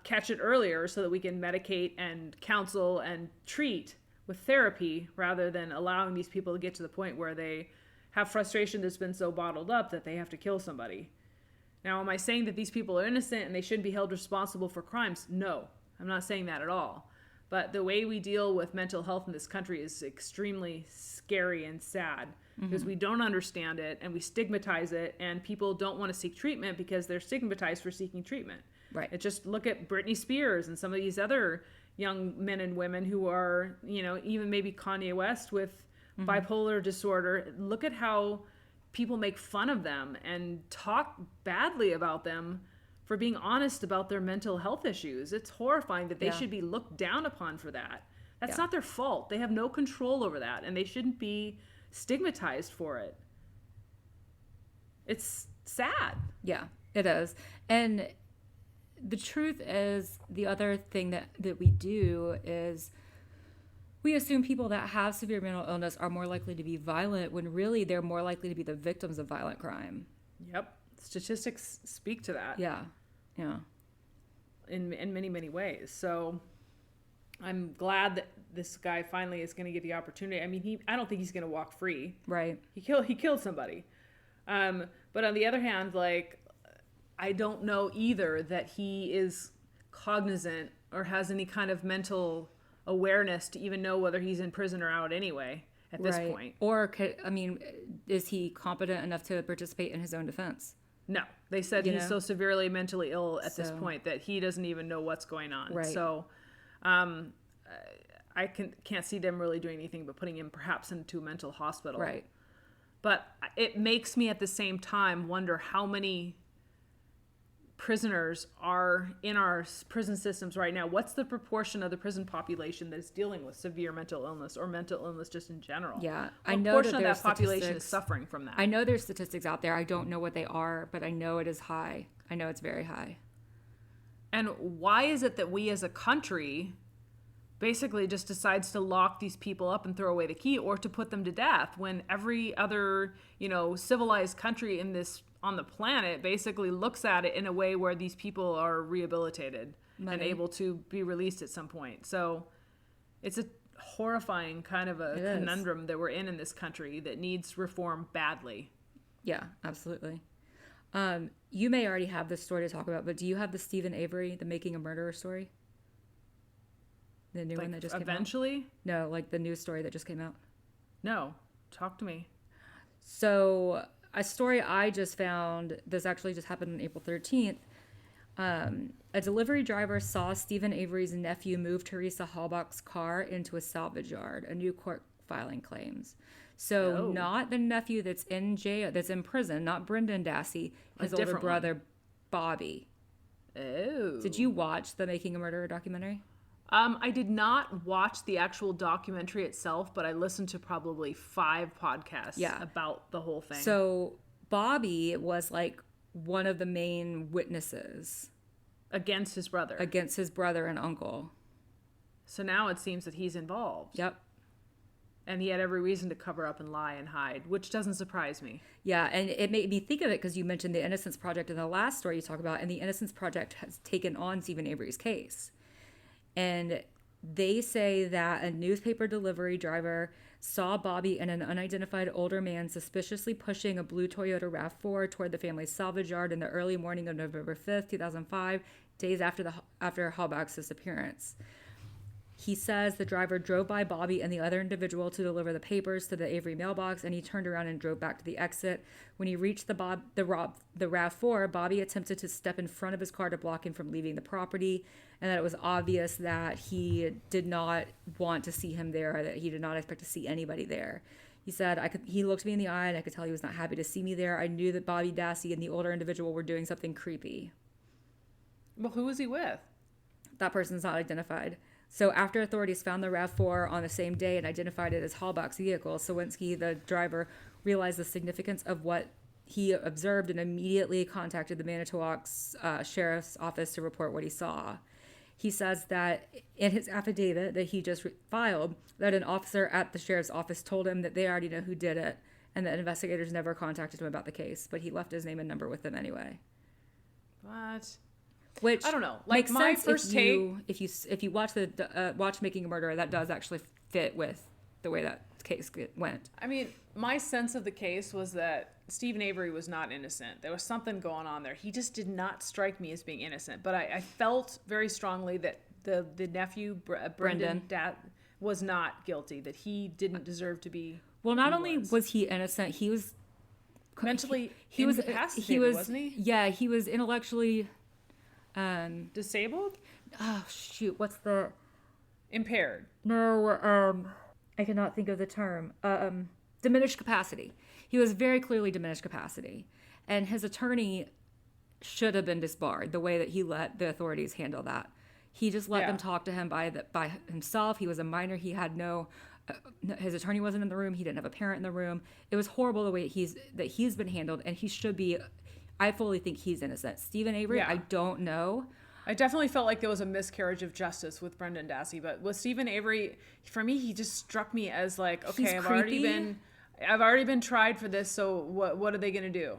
[SPEAKER 1] Catch it earlier so that we can medicate and counsel and treat with therapy rather than allowing these people to get to the point where they have frustration that's been so bottled up that they have to kill somebody. Now, am I saying that these people are innocent and they shouldn't be held responsible for crimes? No, I'm not saying that at all. But the way we deal with mental health in this country is extremely scary and sad because we don't understand it and we stigmatize it, and people don't want to seek treatment because they're stigmatized for seeking treatment.
[SPEAKER 2] Right.
[SPEAKER 1] And just look at Britney Spears and some of these other young men and women who are, even maybe Kanye West with bipolar disorder. Look at how people make fun of them and talk badly about them for being honest about their mental health issues. It's horrifying that they should be looked down upon for that. That's not their fault. They have no control over that, and they shouldn't be stigmatized for it. It's sad.
[SPEAKER 2] Yeah, it is. And the truth is, the other thing that we do is we assume people that have severe mental illness are more likely to be violent when really they're more likely to be the victims of violent crime.
[SPEAKER 1] Yep. Statistics speak to that.
[SPEAKER 2] Yeah. Yeah.
[SPEAKER 1] In many, many ways. So I'm glad that this guy finally is going to get the opportunity. I mean, I don't think he's going to walk free.
[SPEAKER 2] Right.
[SPEAKER 1] He killed somebody. But on the other hand, like, I don't know either that he is cognizant or has any kind of mental awareness to even know whether he's in prison or out anyway at this point.
[SPEAKER 2] Or, is he competent enough to participate in his own defense?
[SPEAKER 1] No. They said he's so severely mentally ill at this point that he doesn't even know what's going on.
[SPEAKER 2] Right.
[SPEAKER 1] So I can't see them really doing anything but putting him perhaps into a mental hospital.
[SPEAKER 2] Right.
[SPEAKER 1] But it makes me at the same time wonder how many prisoners are in our prison systems right now. What's the proportion of the prison population that is dealing with severe mental illness or mental illness just in general?
[SPEAKER 2] Yeah,
[SPEAKER 1] I know that that population is suffering from that.
[SPEAKER 2] I know there's statistics out there. I don't know what they are, but I know it is high. I know it's very high.
[SPEAKER 1] And why is it that we as a country basically just decides to lock these people up and throw away the key or to put them to death when every other, civilized country on the planet basically looks at it in a way where these people are rehabilitated and able to be released at some point. So it's a horrifying kind of a conundrum that we're in this country that needs reform badly.
[SPEAKER 2] Yeah, absolutely. You may already have this story to talk about, but do you have the Stephen Avery, the Making a Murderer story? The new
[SPEAKER 1] Like,
[SPEAKER 2] one that just came out?
[SPEAKER 1] eventually?
[SPEAKER 2] No, like the news story that just came out.
[SPEAKER 1] No. Talk to me.
[SPEAKER 2] So, a story I just found, this actually just happened on April 13th. A delivery driver saw Stephen Avery's nephew move Teresa Halbach's car into a salvage yard, a new court filing claims. So,
[SPEAKER 1] Oh.
[SPEAKER 2] not the nephew that's in jail, that's in prison, not Brendan Dassey, his older
[SPEAKER 1] different
[SPEAKER 2] brother, Bobby.
[SPEAKER 1] Oh.
[SPEAKER 2] Did you watch the Making a Murderer documentary?
[SPEAKER 1] I did not watch the actual documentary itself, but I listened to probably 5 podcasts about the whole thing.
[SPEAKER 2] So Bobby was like one of the main witnesses
[SPEAKER 1] against his brother.
[SPEAKER 2] Against his brother and uncle.
[SPEAKER 1] So now it seems that he's involved.
[SPEAKER 2] Yep.
[SPEAKER 1] And he had every reason to cover up and lie and hide, which doesn't surprise me.
[SPEAKER 2] Yeah, and it made me think of it because you mentioned the Innocence Project in the last story you talked about, and the Innocence Project has taken on Stephen Avery's case. And they say that a newspaper delivery driver saw Bobby and an unidentified older man suspiciously pushing a blue Toyota RAV4 toward the family's salvage yard in the early morning of November 5th, 2005, days after Halbach's disappearance. He says the driver drove by Bobby and the other individual to deliver the papers to the Avery mailbox, and he turned around and drove back to the exit. When he reached the RAV4, Bobby attempted to step in front of his car to block him from leaving the property, and that it was obvious that he did not want to see him there, that he did not expect to see anybody there. He said, he looked me in the eye, and I could tell he was not happy to see me there. I knew that Bobby Dassey and the older individual were doing something creepy.
[SPEAKER 1] Well, who was he with?
[SPEAKER 2] That person's not identified. So after authorities found the RAV4 on the same day and identified it as Halbach's vehicle, Sawinski, the driver, realized the significance of what he observed and immediately contacted the Manitowoc Sheriff's Office to report what he saw. He says that in his affidavit that he just filed, that an officer at the sheriff's office told him that they already know who did it and that investigators never contacted him about the case, but he left his name and number with them anyway.
[SPEAKER 1] What?
[SPEAKER 2] Which
[SPEAKER 1] I don't know. Like, my first take,
[SPEAKER 2] if you watch watch Making a Murderer, that does actually fit with the way that case went.
[SPEAKER 1] I mean, my sense of the case was that Stephen Avery was not innocent. There was something going on there. He just did not strike me as being innocent. But I felt very strongly that the nephew, Brendan, was not guilty, that he didn't deserve to be.
[SPEAKER 2] Well, not only was he innocent, he was
[SPEAKER 1] mentally incapacitated, wasn't he?
[SPEAKER 2] Yeah, he was intellectually
[SPEAKER 1] disabled?
[SPEAKER 2] Oh, shoot. What's the...
[SPEAKER 1] Impaired.
[SPEAKER 2] No, I cannot think of the term. Diminished capacity. He was very clearly diminished capacity. And his attorney should have been disbarred the way that he let the authorities handle that. He just let them talk to him by himself. He was a minor. He had his attorney wasn't in the room. He didn't have a parent in the room. It was horrible the way he's been handled, and he should be... I fully think he's innocent. Stephen Avery, I don't know.
[SPEAKER 1] I definitely felt like there was a miscarriage of justice with Brendan Dassey, but with Stephen Avery, for me, he just struck me as like, okay, I've already been tried for this, so what are they going to do?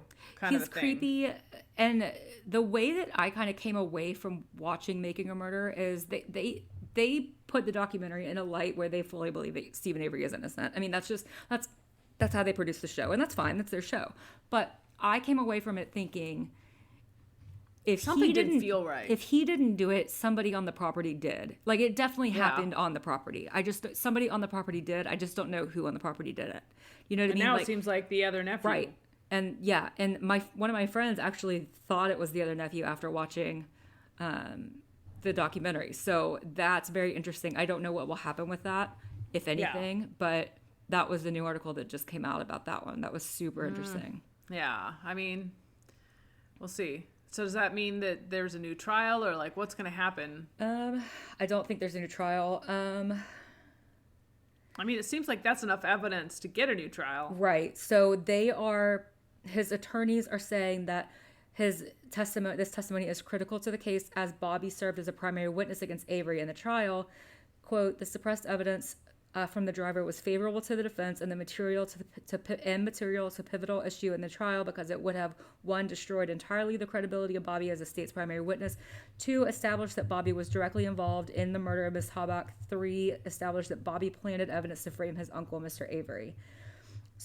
[SPEAKER 2] He's creepy, and the way that I kind of came away from watching Making a Murderer is they put the documentary in a light where they fully believe that Stephen Avery is innocent. I mean, that's how they produce the show, and that's fine. That's their show, but I came away from it thinking, if
[SPEAKER 1] something
[SPEAKER 2] he didn't
[SPEAKER 1] feel right.
[SPEAKER 2] If he didn't do it, somebody on the property did. Like, it definitely happened on the property. Somebody on the property did. I just don't know who on the property did it. You know what I mean?
[SPEAKER 1] Now it seems like the other nephew.
[SPEAKER 2] Right. And and one of my friends actually thought it was the other nephew after watching the documentary. So that's very interesting. I don't know what will happen with that, if anything, but that was the new article that just came out about that one. That was super interesting.
[SPEAKER 1] Yeah, I mean, we'll see. So does that mean that there's a new trial, or like what's going to happen?
[SPEAKER 2] I don't think there's a new trial.
[SPEAKER 1] I mean, it seems like that's enough evidence to get a new trial.
[SPEAKER 2] Right. So his attorneys are saying that this testimony is critical to the case as Bobby served as a primary witness against Avery in the trial. Quote, the suppressed evidence from the driver was favorable to the defense and material to pivotal issue in the trial because it would have, 1, destroyed entirely the credibility of Bobby as the state's primary witness, 2, established that Bobby was directly involved in the murder of Ms. Halbach, 3, established that Bobby planted evidence to frame his uncle, Mr. Avery.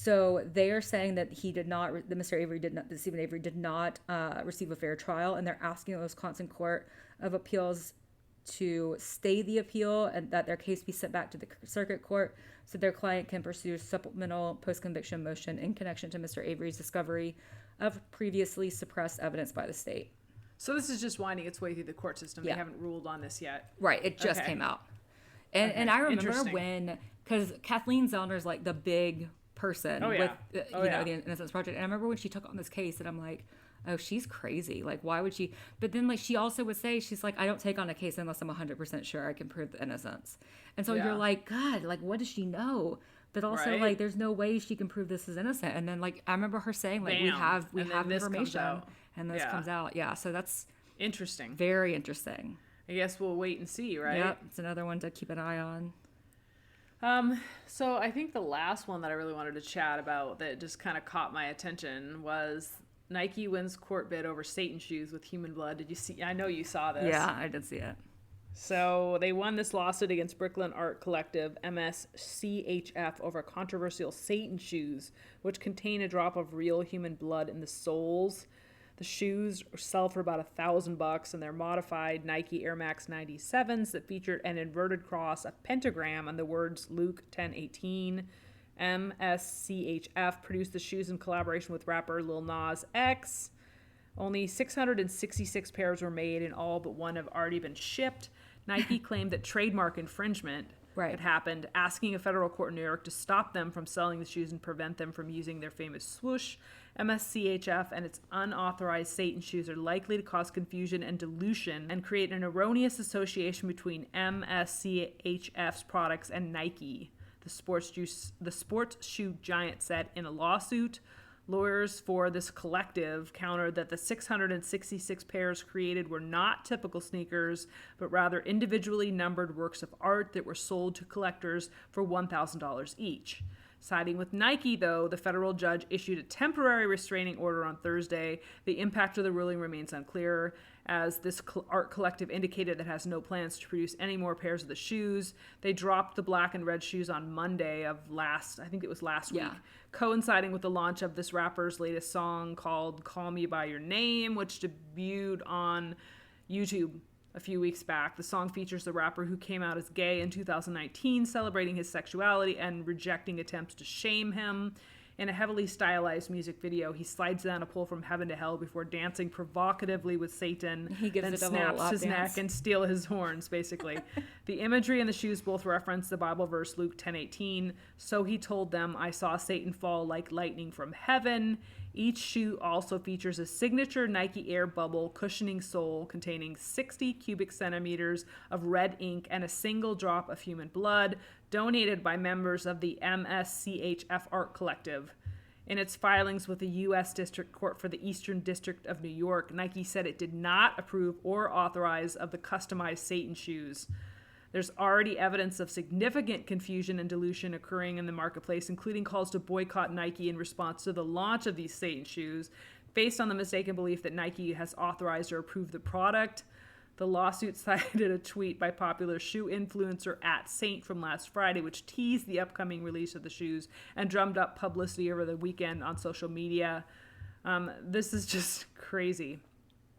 [SPEAKER 2] So they are saying that Mr. Avery did not, that Stephen Avery did not receive a fair trial, and they're asking the Wisconsin Court of Appeals to stay the appeal and that their case be sent back to the circuit court so their client can pursue supplemental post-conviction motion in connection to Mr. Avery's discovery of previously suppressed evidence by the state.
[SPEAKER 1] So this is just winding its way through the court system.
[SPEAKER 2] Yeah.
[SPEAKER 1] They haven't ruled on this yet.
[SPEAKER 2] Right. It just came out. And I remember when, because Kathleen Zellner's like the big person with, the Innocence Project. And I remember when she took on this case and I'm like, oh, she's crazy. Like, why would she? But then, like, she also would say, she's like, I don't take on a case unless I'm 100% sure I can prove the innocence. And so you're like, God, like, what does she know? But also, like, there's no way she can prove this is innocent. And then, like, I remember her saying, like, we have information. And this comes out. Yeah, so that's
[SPEAKER 1] interesting.
[SPEAKER 2] Very interesting.
[SPEAKER 1] I guess we'll wait and see, right?
[SPEAKER 2] Yep, it's another one to keep an eye on.
[SPEAKER 1] So I think the last one that I really wanted to chat about that just kind of caught my attention was Nike wins court bid over Satan shoes with human blood. Did you see? I know you saw this.
[SPEAKER 2] Yeah, I did see it.
[SPEAKER 1] So they won this lawsuit against Brooklyn Art Collective, 1e6a213d7831428cb15c318b933b93c8, over controversial Satan shoes, which contain a drop of real human blood in the soles. The shoes sell for about $1,000, and they're modified Nike Air Max 97s that featured an inverted cross, a pentagram, and the words Luke 10:18. MSCHF produced the shoes in collaboration with rapper Lil Nas X. Only 666 pairs were made, and all but one have already been shipped. Nike claimed that trademark infringement had happened, asking a federal court in New York to stop them from selling the shoes and prevent them from using their famous swoosh. MSCHF and its unauthorized Satan shoes are likely to cause confusion and dilution and create an erroneous association between MSCHF's products and Nike. The sports shoe giant said in a lawsuit. Lawyers for this collective countered that the 666 pairs created were not typical sneakers, but rather individually numbered works of art that were sold to collectors for $1,000 each. Siding with Nike, though, the federal judge issued a temporary restraining order on Thursday. The impact of the ruling remains unclear, as this art collective indicated that it has no plans to produce any more pairs of the shoes. They dropped the black and red shoes on Monday of last week, coinciding with the launch of this rapper's latest song called Call Me By Your Name, which debuted on YouTube a few weeks back. The song features the rapper who came out as gay in 2019, celebrating his sexuality and rejecting attempts to shame him. In a heavily stylized music video, he slides down a pole from heaven to hell before dancing provocatively with Satan, then snaps his neck and steals his horns, basically. The imagery and the shoes both reference the Bible verse Luke 10:18. So he told them, I saw Satan fall like lightning from heaven. Each shoe also features a signature Nike Air Bubble cushioning sole containing 60 cubic centimeters of red ink and a single drop of human blood, donated by members of the MSCHF Art Collective. In its filings with the U.S. District Court for the Eastern District of New York, Nike said it did not approve or authorize of the customized Satan shoes. There's already evidence of significant confusion and dilution occurring in the marketplace, including calls to boycott Nike in response to the launch of these Satan shoes, based on the mistaken belief that Nike has authorized or approved the product. The lawsuit cited a tweet by popular shoe influencer @Saint from last Friday, which teased the upcoming release of the shoes and drummed up publicity over the weekend on social media. This is just crazy.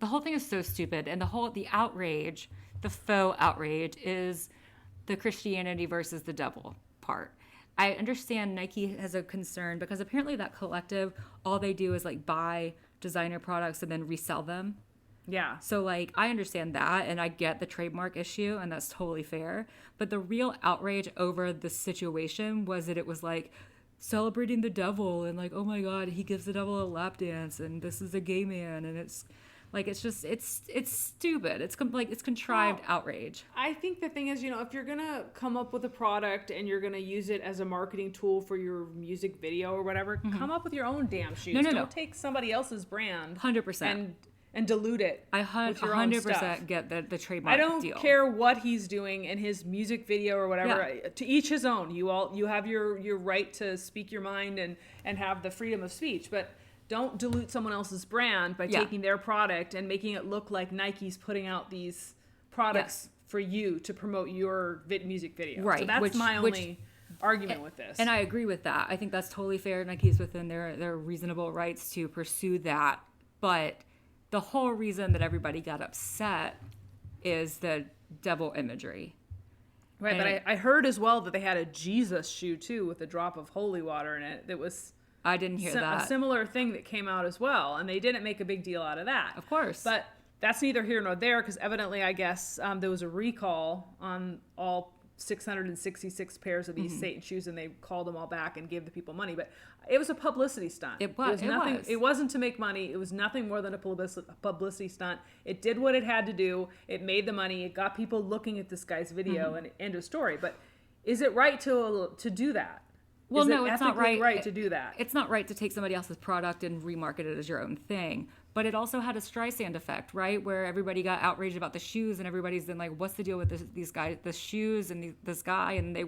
[SPEAKER 2] The whole thing is so stupid, and the outrage, the faux outrage, is the Christianity versus the devil part. I understand Nike has a concern because apparently that collective, all they do is like buy designer products and then resell them.
[SPEAKER 1] Yeah.
[SPEAKER 2] So, like, I understand that, and I get the trademark issue, and that's totally fair. But the real outrage over the situation was that it was, like, celebrating the devil, and, like, oh, my God, he gives the devil a lap dance, and this is a gay man, and it's, like, it's just, it's stupid. It's, it's contrived outrage.
[SPEAKER 1] I think the thing is, if you're going to come up with a product and you're going to use it as a marketing tool for your music video or whatever, come up with your own damn shoes. Don't take somebody else's brand.
[SPEAKER 2] 100%.
[SPEAKER 1] And dilute it.
[SPEAKER 2] I 100% get the trademark
[SPEAKER 1] deal. I don't
[SPEAKER 2] deal.
[SPEAKER 1] care what he's doing in his music video or whatever. Yeah. To each his own. You have your right to speak your mind and have the freedom of speech, but don't dilute someone else's brand by taking their product and making it look like Nike's putting out these products for you to promote your music video.
[SPEAKER 2] Right.
[SPEAKER 1] So that's my only argument with this.
[SPEAKER 2] And I agree with that. I think that's totally fair. Nike's within their reasonable rights to pursue that. But the whole reason that everybody got upset is the devil imagery.
[SPEAKER 1] Right, but I heard as well that they had a Jesus shoe too with a drop of holy water in it. That was
[SPEAKER 2] I didn't hear that.
[SPEAKER 1] A similar thing that came out as well, and they didn't make a big deal out of that.
[SPEAKER 2] Of course.
[SPEAKER 1] But that's neither here nor there, because evidently, I guess, there was a recall on all 666 pairs of these Satan shoes, and they called them all back and gave the people money. But it was a publicity stunt.
[SPEAKER 2] It was.
[SPEAKER 1] It wasn't to make money. It was nothing more than a publicity stunt. It did what it had to do. It made the money. It got people looking at this guy's video, and end of story. But is it right to do that?
[SPEAKER 2] Well, no,
[SPEAKER 1] it's not right to do that.
[SPEAKER 2] It's not right to take somebody else's product and remarket it as your own thing. But it also had a Streisand effect, right? Where everybody got outraged about the shoes, and everybody's been like, what's the deal with these guys, the shoes and this guy? And they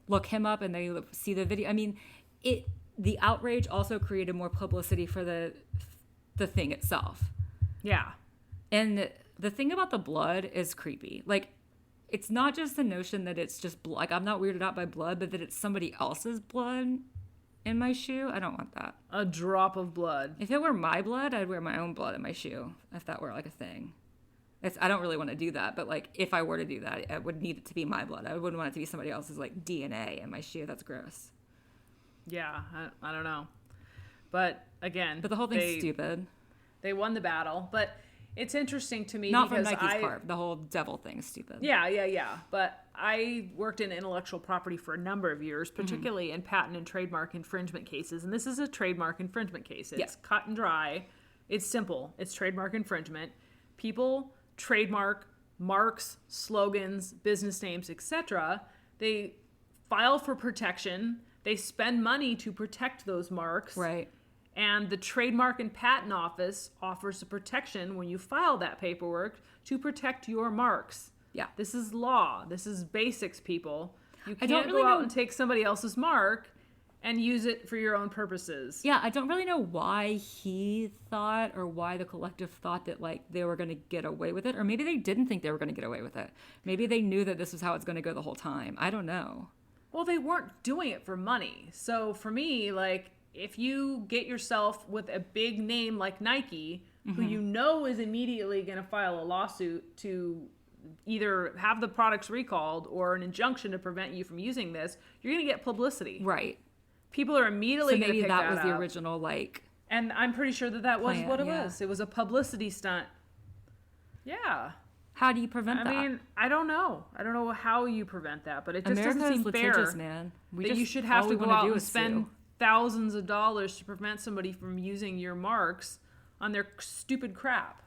[SPEAKER 2] look him up and they see the video. I mean, the outrage also created more publicity for the thing itself.
[SPEAKER 1] Yeah.
[SPEAKER 2] And the thing about the blood is creepy. Like, it's not just the notion that it's just blood. Like, I'm not weirded out by blood, but that it's somebody else's blood in my shoe. I don't want that.
[SPEAKER 1] A drop of blood.
[SPEAKER 2] If it were my blood, I'd wear my own blood in my shoe, if that were like a thing. I don't really want to do that, but like if I were to do that, I would need it to be my blood. I wouldn't want it to be somebody else's like DNA in my shoe. That's gross.
[SPEAKER 1] Yeah, I don't know. But again,
[SPEAKER 2] the whole thing's stupid.
[SPEAKER 1] They won the battle, but it's interesting to me
[SPEAKER 2] not
[SPEAKER 1] because
[SPEAKER 2] from Nike's part. The whole devil thing is stupid.
[SPEAKER 1] Yeah. But I worked in intellectual property for a number of years, particularly in patent and trademark infringement cases. And this is a trademark infringement case. It's cut and dry. It's simple. It's trademark infringement. People trademark marks, slogans, business names, etc. They file for protection. They spend money to protect those marks.
[SPEAKER 2] Right.
[SPEAKER 1] And the Trademark and Patent Office offers a protection when you file that paperwork to protect your marks.
[SPEAKER 2] Yeah.
[SPEAKER 1] This is law. This is basics, people. You can't
[SPEAKER 2] really
[SPEAKER 1] go out
[SPEAKER 2] know-
[SPEAKER 1] and take somebody else's mark and use it for your own purposes.
[SPEAKER 2] Yeah, I don't really know why he thought or why the collective thought that like they were going to get away with it. Or maybe they didn't think they were going to get away with it. Maybe they knew that this was how it's going to go the whole time. I don't know.
[SPEAKER 1] Well, they weren't doing it for money. So for me, like, if you get yourself with a big name like Nike, who you know is immediately going to file a lawsuit to either have the products recalled or an injunction to prevent you from using this, you're going to get publicity.
[SPEAKER 2] Right.
[SPEAKER 1] People are immediately going to pick that up.
[SPEAKER 2] So maybe that was the original, like...
[SPEAKER 1] And I'm pretty sure that was
[SPEAKER 2] plan,
[SPEAKER 1] what it was. It was a publicity stunt. Yeah.
[SPEAKER 2] How do you prevent that?
[SPEAKER 1] I mean, I don't know. I don't know how you prevent that, but it just
[SPEAKER 2] America
[SPEAKER 1] doesn't
[SPEAKER 2] is
[SPEAKER 1] seem
[SPEAKER 2] litigious,
[SPEAKER 1] fair
[SPEAKER 2] man.
[SPEAKER 1] that you should have to go out and spend thousands of dollars to prevent somebody from using your marks on their stupid crap.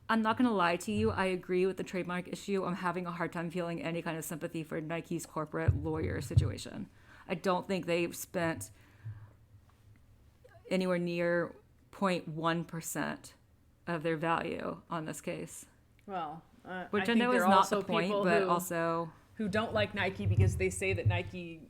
[SPEAKER 2] I'm not going to lie to you. I agree with the trademark issue. I'm having a hard time feeling any kind of sympathy for Nike's corporate lawyer situation. I don't think they've spent anywhere near 0.1% of their value on this case.
[SPEAKER 1] Well,
[SPEAKER 2] which
[SPEAKER 1] I
[SPEAKER 2] know
[SPEAKER 1] think
[SPEAKER 2] is
[SPEAKER 1] there are
[SPEAKER 2] not
[SPEAKER 1] also
[SPEAKER 2] the point,
[SPEAKER 1] people
[SPEAKER 2] but also
[SPEAKER 1] who don't like Nike because they say that Nike,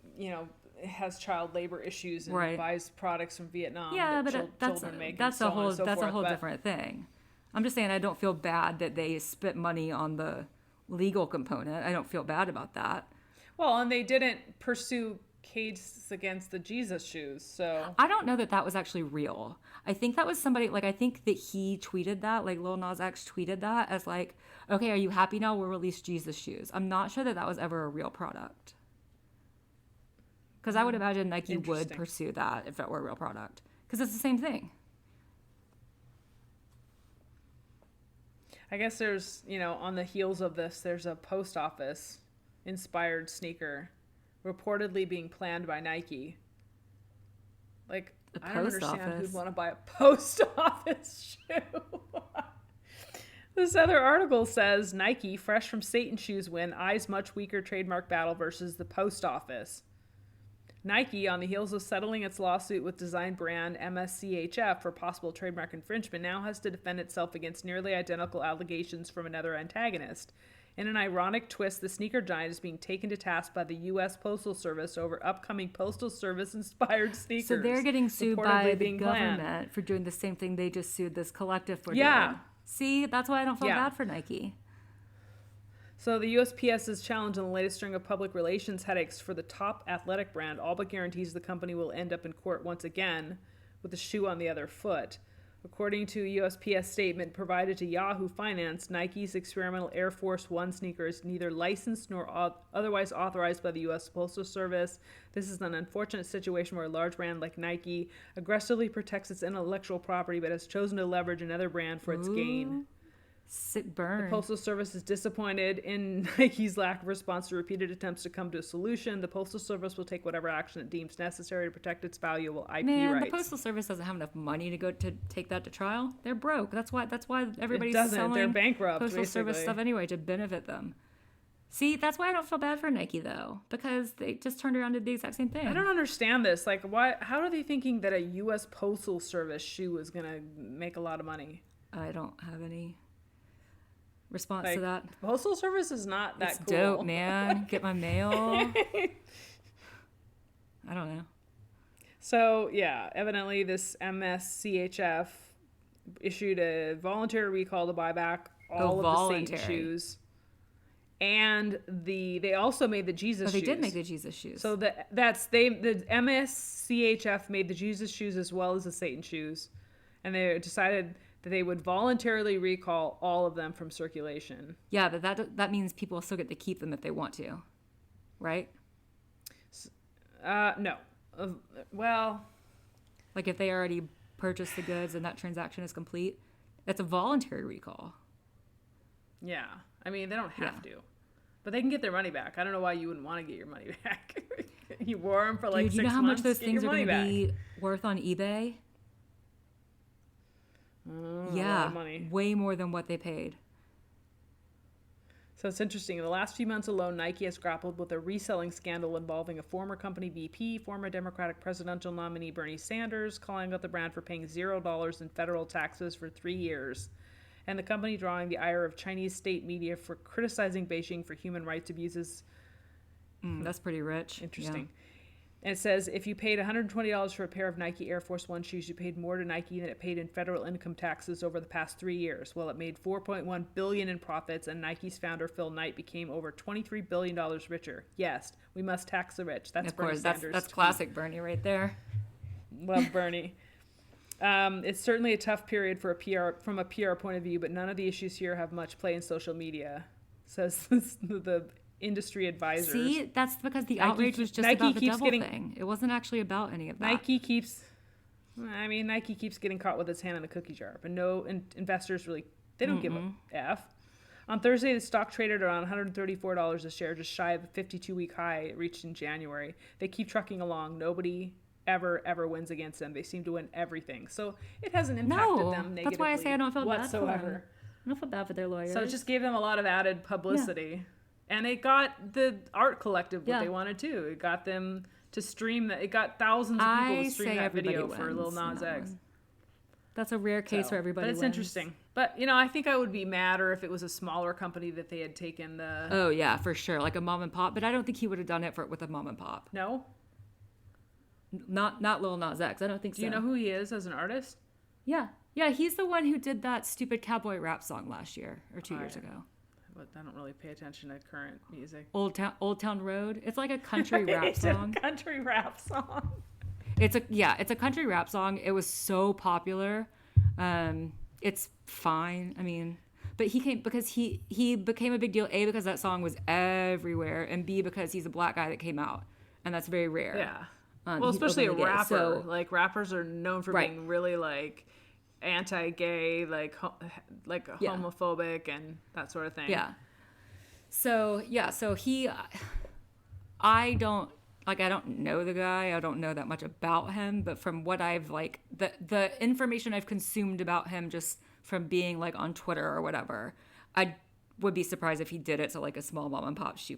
[SPEAKER 1] has child labor issues and buys products from Vietnam.
[SPEAKER 2] Yeah, but
[SPEAKER 1] children make
[SPEAKER 2] that's
[SPEAKER 1] and
[SPEAKER 2] a whole
[SPEAKER 1] so
[SPEAKER 2] that's
[SPEAKER 1] forth,
[SPEAKER 2] a whole different thing. I'm just saying I don't feel bad that they spent money on the legal component. I don't feel bad about that.
[SPEAKER 1] Well, and they didn't pursue case against the Jesus shoes, so
[SPEAKER 2] I don't know that was actually real. I think that was somebody, like, I think that he tweeted that, like Lil Nas X tweeted that as like, okay, are you happy now? We'll release Jesus shoes. I'm not sure that was ever a real product. Because I would imagine Nike would pursue that if it were a real product. Because it's the same thing.
[SPEAKER 1] I guess there's, on the heels of this, there's a post office inspired sneaker reportedly being planned by Nike. Like, I don't understand who'd want to buy a post office shoe. This other article says Nike, fresh from Satan shoes win, eyes much weaker trademark battle versus the post office. Nike, on the heels of settling its lawsuit with design brand MSCHF for possible trademark infringement, now has to defend itself against nearly identical allegations from another antagonist. In an ironic twist, the sneaker giant is being taken to task by the U.S. Postal Service over upcoming Postal Service-inspired sneakers.
[SPEAKER 2] So they're getting sued by the government for doing the same thing they just sued this collective for doing. See, that's why I don't feel bad for Nike.
[SPEAKER 1] So the USPS's challenge in the latest string of public relations headaches for the top athletic brand all but guarantees the company will end up in court once again with the shoe on the other foot. According to a USPS statement provided to Yahoo Finance, Nike's experimental Air Force One sneaker is neither licensed nor otherwise authorized by the U.S. Postal Service. This is an unfortunate situation where a large brand like Nike aggressively protects its intellectual property but has chosen to leverage another brand for its gain.
[SPEAKER 2] Burn.
[SPEAKER 1] The Postal Service is disappointed in Nike's lack of response to repeated attempts to come to a solution. The Postal Service will take whatever action it deems necessary to protect its valuable IP rights.
[SPEAKER 2] The Postal Service doesn't have enough money to go to take that to trial. They're broke. That's why everybody's selling
[SPEAKER 1] They're bankrupt,
[SPEAKER 2] Postal
[SPEAKER 1] basically.
[SPEAKER 2] Service stuff anyway to benefit them. See, that's why I don't feel bad for Nike though, because they just turned around and did the exact same thing.
[SPEAKER 1] I don't understand this. Like, why? How are they thinking that a U.S. Postal Service shoe is gonna make a lot of money?
[SPEAKER 2] I don't have any response to that.
[SPEAKER 1] Postal Service is not that
[SPEAKER 2] It's
[SPEAKER 1] cool.
[SPEAKER 2] dope, man. Get my mail. I don't know.
[SPEAKER 1] So, yeah, evidently this MSCHF issued a voluntary recall to buy back all of the Satan shoes. And they also made the Jesus shoes.
[SPEAKER 2] They did make the Jesus shoes.
[SPEAKER 1] So the MSCHF made the Jesus shoes as well as the Satan shoes. And they decided that they would voluntarily recall all of them from circulation.
[SPEAKER 2] Yeah, but that means people still get to keep them if they want to, right?
[SPEAKER 1] No. Well,
[SPEAKER 2] like if they already purchased the goods and that transaction is complete, that's a voluntary recall.
[SPEAKER 1] Yeah. I mean, they don't have to. But they can get their money back. I don't know why you wouldn't want to get your money back. You wore them for like 6 months.
[SPEAKER 2] Do you know how much those things are going to be worth on eBay?
[SPEAKER 1] A lot
[SPEAKER 2] Yeah,
[SPEAKER 1] of money.
[SPEAKER 2] way more than what they paid.
[SPEAKER 1] So it's interesting. In the last few months alone, Nike has grappled with a reselling scandal involving a former company VP, former Democratic presidential nominee Bernie Sanders, calling out the brand for paying $0 in federal taxes for 3 years, and the company drawing the ire of Chinese state media for criticizing Beijing for human rights abuses.
[SPEAKER 2] That's pretty rich.
[SPEAKER 1] Interesting.
[SPEAKER 2] Yeah.
[SPEAKER 1] And it says, if you paid $120 for a pair of Nike Air Force One shoes, you paid more to Nike than it paid in federal income taxes over the past 3 years. Well, it made $4.1 billion in profits, and Nike's founder Phil Knight became over $23 billion richer. Yes, we must tax the rich. That's Bernie Sanders.
[SPEAKER 2] That's classic Bernie right there.
[SPEAKER 1] Love Bernie. It's certainly a tough period from a PR point of view, but none of the issues here have much play in social media, says the industry advisors.
[SPEAKER 2] See, that's because the outrage was just about the devil thing. It wasn't actually about any of that.
[SPEAKER 1] Nike keeps getting caught with its hand in the cookie jar, but no investors really, they don't give a F. On Thursday, the stock traded around $134 a share, just shy of the 52-week high it reached in January. They keep trucking along. Nobody ever wins against them. They seem to win everything. So it hasn't impacted them negatively.
[SPEAKER 2] That's why I say I don't feel
[SPEAKER 1] whatsoever.
[SPEAKER 2] bad for them. I don't feel bad for their lawyers.
[SPEAKER 1] So it just gave them a lot of added publicity. Yeah. And it got the art collective what they wanted to. It got them to stream that. It got thousands of people to stream that video for Lil Nas X.
[SPEAKER 2] That's a rare case where everybody wins.
[SPEAKER 1] But it's interesting. But, I think I would be madder if it was a smaller company that they had taken the...
[SPEAKER 2] Oh, yeah, for sure. Like a mom and pop. But I don't think he would have done it with a mom and pop.
[SPEAKER 1] No?
[SPEAKER 2] Not Lil Nas X. I don't think so.
[SPEAKER 1] Do you know who he is as an artist?
[SPEAKER 2] Yeah. Yeah, he's the one who did that stupid cowboy rap song last year or 2 years ago.
[SPEAKER 1] But I don't really pay attention to current music.
[SPEAKER 2] Old Town Road. It's like a country rap song.
[SPEAKER 1] A country rap song.
[SPEAKER 2] It's a country rap song. It was so popular. It's fine. I mean, but he became a big deal. A, because that song was everywhere, and B, because he's a black guy that came out, and that's very rare.
[SPEAKER 1] Yeah. Well, especially a rapper. So, like rappers are known for being really like anti-gay, like homophobic and that sort of thing.
[SPEAKER 2] Yeah. So I don't know the guy. I don't know that much about him, but from what I've the information I've consumed about him just from being like on Twitter or whatever, I would be surprised if he did it to like a small mom and pop shoe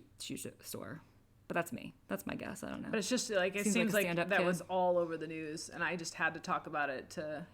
[SPEAKER 2] store. But that's me. That's my guess. I don't know.
[SPEAKER 1] But it's just like it seems like that kid was all over the news, and I just had to talk about it to.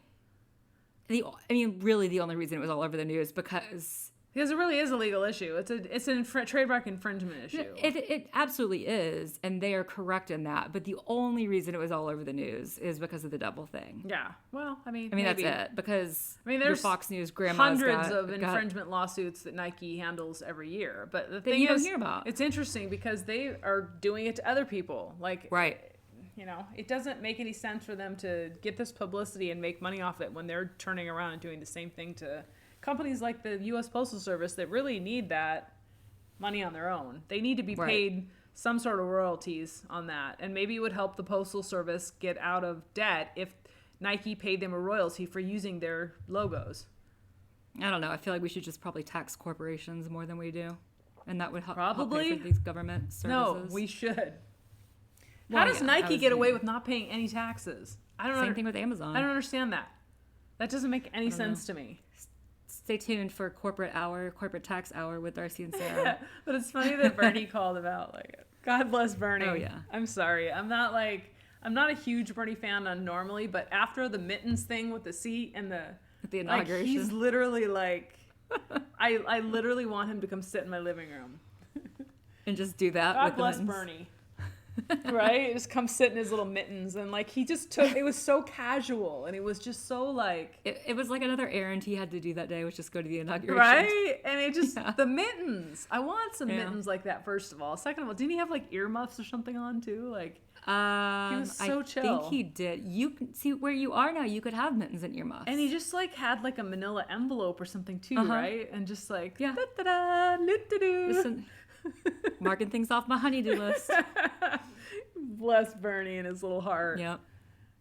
[SPEAKER 2] Really, the only reason it was all over the news because
[SPEAKER 1] Because it really is a legal issue. It's a trademark infringement issue.
[SPEAKER 2] It absolutely is, and they are correct in that. But the only reason it was all over the news is because of the double thing.
[SPEAKER 1] Yeah. Well, I mean,
[SPEAKER 2] that's it. Because
[SPEAKER 1] there's
[SPEAKER 2] your Fox News grandma's
[SPEAKER 1] hundreds of infringement lawsuits that Nike handles every year. But the thing
[SPEAKER 2] you don't
[SPEAKER 1] is,
[SPEAKER 2] hear about.
[SPEAKER 1] It's interesting because they are doing it to other people. Like,
[SPEAKER 2] right.
[SPEAKER 1] It doesn't make any sense for them to get this publicity and make money off it when they're turning around and doing the same thing to companies like the U.S. Postal Service that really need that money on their own. They need to be paid some sort of royalties on that. And maybe it would help the Postal Service get out of debt if Nike paid them a royalty for using their logos.
[SPEAKER 2] I don't know. I feel like we should just probably tax corporations more than we do. And that would help
[SPEAKER 1] Probably.
[SPEAKER 2] pay for these government services.
[SPEAKER 1] No, we should. How does Nike get away with not paying any taxes?
[SPEAKER 2] Same thing with Amazon.
[SPEAKER 1] I don't understand that. That doesn't make any sense to me.
[SPEAKER 2] Stay tuned for corporate tax hour with Darcy and Sarah.
[SPEAKER 1] But it's funny that Bernie called about God bless Bernie.
[SPEAKER 2] Oh yeah.
[SPEAKER 1] I'm sorry. I'm not a huge Bernie fan normally, but after the mittens thing with the seat and the
[SPEAKER 2] inauguration,
[SPEAKER 1] he's literally I literally want him to come sit in my living room
[SPEAKER 2] and just do that.
[SPEAKER 1] God bless Bernie. Right? Just come sit in his little mittens and he just took it was so casual and it was just so
[SPEAKER 2] it was like another errand he had to do that day, was just go to the inauguration.
[SPEAKER 1] Right? And it just the mittens. I want some mittens like that, first of all. Second of all, didn't he have earmuffs or something on too? He was so chill.
[SPEAKER 2] I think he did. You can see where you are now, you could have mittens and earmuffs.
[SPEAKER 1] And he just had a manila envelope or something too, right? And just
[SPEAKER 2] yeah.
[SPEAKER 1] Da-da-da, do-do-do.
[SPEAKER 2] Marking things off my honey-do list.
[SPEAKER 1] Bless Bernie and his little heart.
[SPEAKER 2] Yep.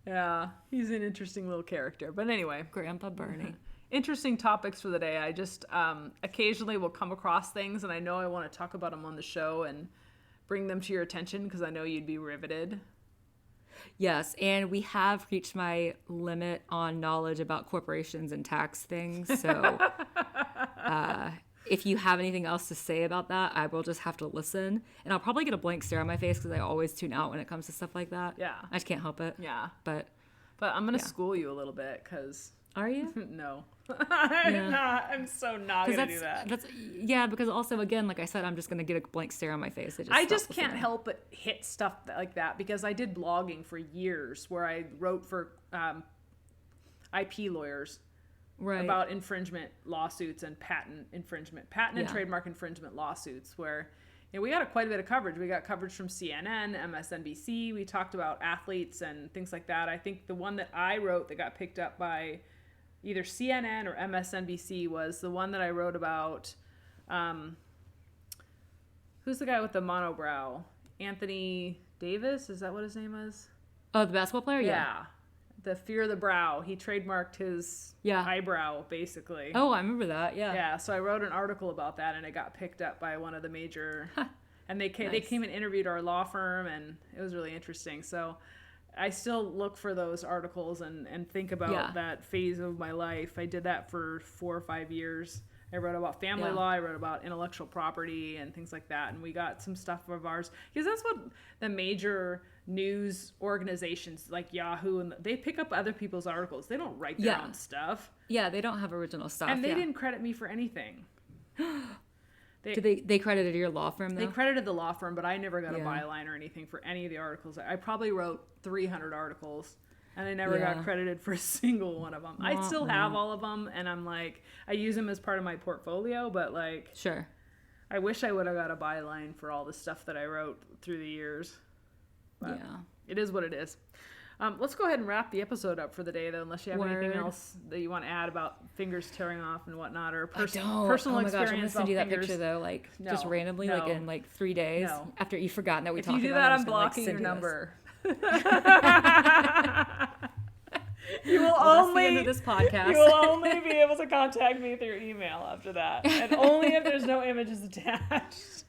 [SPEAKER 1] Yeah, he's an interesting little character. But anyway.
[SPEAKER 2] Grandpa Bernie.
[SPEAKER 1] Interesting topics for the day. I just occasionally will come across things, and I know I want to talk about them on the show and bring them to your attention because I know you'd be riveted.
[SPEAKER 2] Yes, and we have reached my limit on knowledge about corporations and tax things, so if you have anything else to say about that, I will just have to listen. And I'll probably get a blank stare on my face because I always tune out when it comes to stuff like that.
[SPEAKER 1] Yeah.
[SPEAKER 2] I just can't help it.
[SPEAKER 1] Yeah.
[SPEAKER 2] But
[SPEAKER 1] I'm going to school you a little bit because...
[SPEAKER 2] Are you?
[SPEAKER 1] No. I'm so not going to do that.
[SPEAKER 2] Because also, again, like I said, I'm just going to get a blank stare on my face.
[SPEAKER 1] I just can't help but hit stuff like that because I did blogging for years where I wrote for IP lawyers. Right. About infringement lawsuits and patent and trademark infringement lawsuits where we got quite a bit of coverage. We got coverage from CNN, MSNBC. We talked about athletes and things like that. I think the one that I wrote that got picked up by either CNN or MSNBC was the one that I wrote about who's the guy with the monobrow? Anthony Davis? Is that what his name is?
[SPEAKER 2] Oh, the basketball player?
[SPEAKER 1] Yeah. The fear of the brow. He trademarked his eyebrow, basically.
[SPEAKER 2] Oh, I remember that. Yeah.
[SPEAKER 1] Yeah. So I wrote an article about that, and it got picked up by one of the major. And they came and interviewed our law firm, and it was really interesting. So I still look for those articles and think about that phase of my life. I did that for 4 or 5 years. I wrote about family law. I wrote about intellectual property and things like that. And we got some stuff of ours because that's what the major news organizations like Yahoo and they pick up other people's articles. They don't write their own stuff.
[SPEAKER 2] Yeah, they don't have original stuff.
[SPEAKER 1] And they didn't credit me for anything.
[SPEAKER 2] They credited your law firm though?
[SPEAKER 1] They credited the law firm, but I never got a byline or anything for any of the articles. I probably wrote 300 articles. And I never got credited for a single one of them. I still have all of them, and I'm I use them as part of my portfolio, but
[SPEAKER 2] sure.
[SPEAKER 1] I wish I would have got a byline for all the stuff that I wrote through the years. But it is what it is. Let's go ahead and wrap the episode up for the day, though, unless you have anything else that you want to add about fingers tearing off and whatnot, or personal experience.
[SPEAKER 2] Oh my gosh, I'm going to send you that
[SPEAKER 1] fingers.
[SPEAKER 2] picture, though, just randomly, in 3 days, after you've forgotten that we talked about it.
[SPEAKER 1] If you do that, I'm blocking your number. You will only
[SPEAKER 2] that's the end of this podcast.
[SPEAKER 1] You will only be able to contact me through email after that, and only if there's no images attached.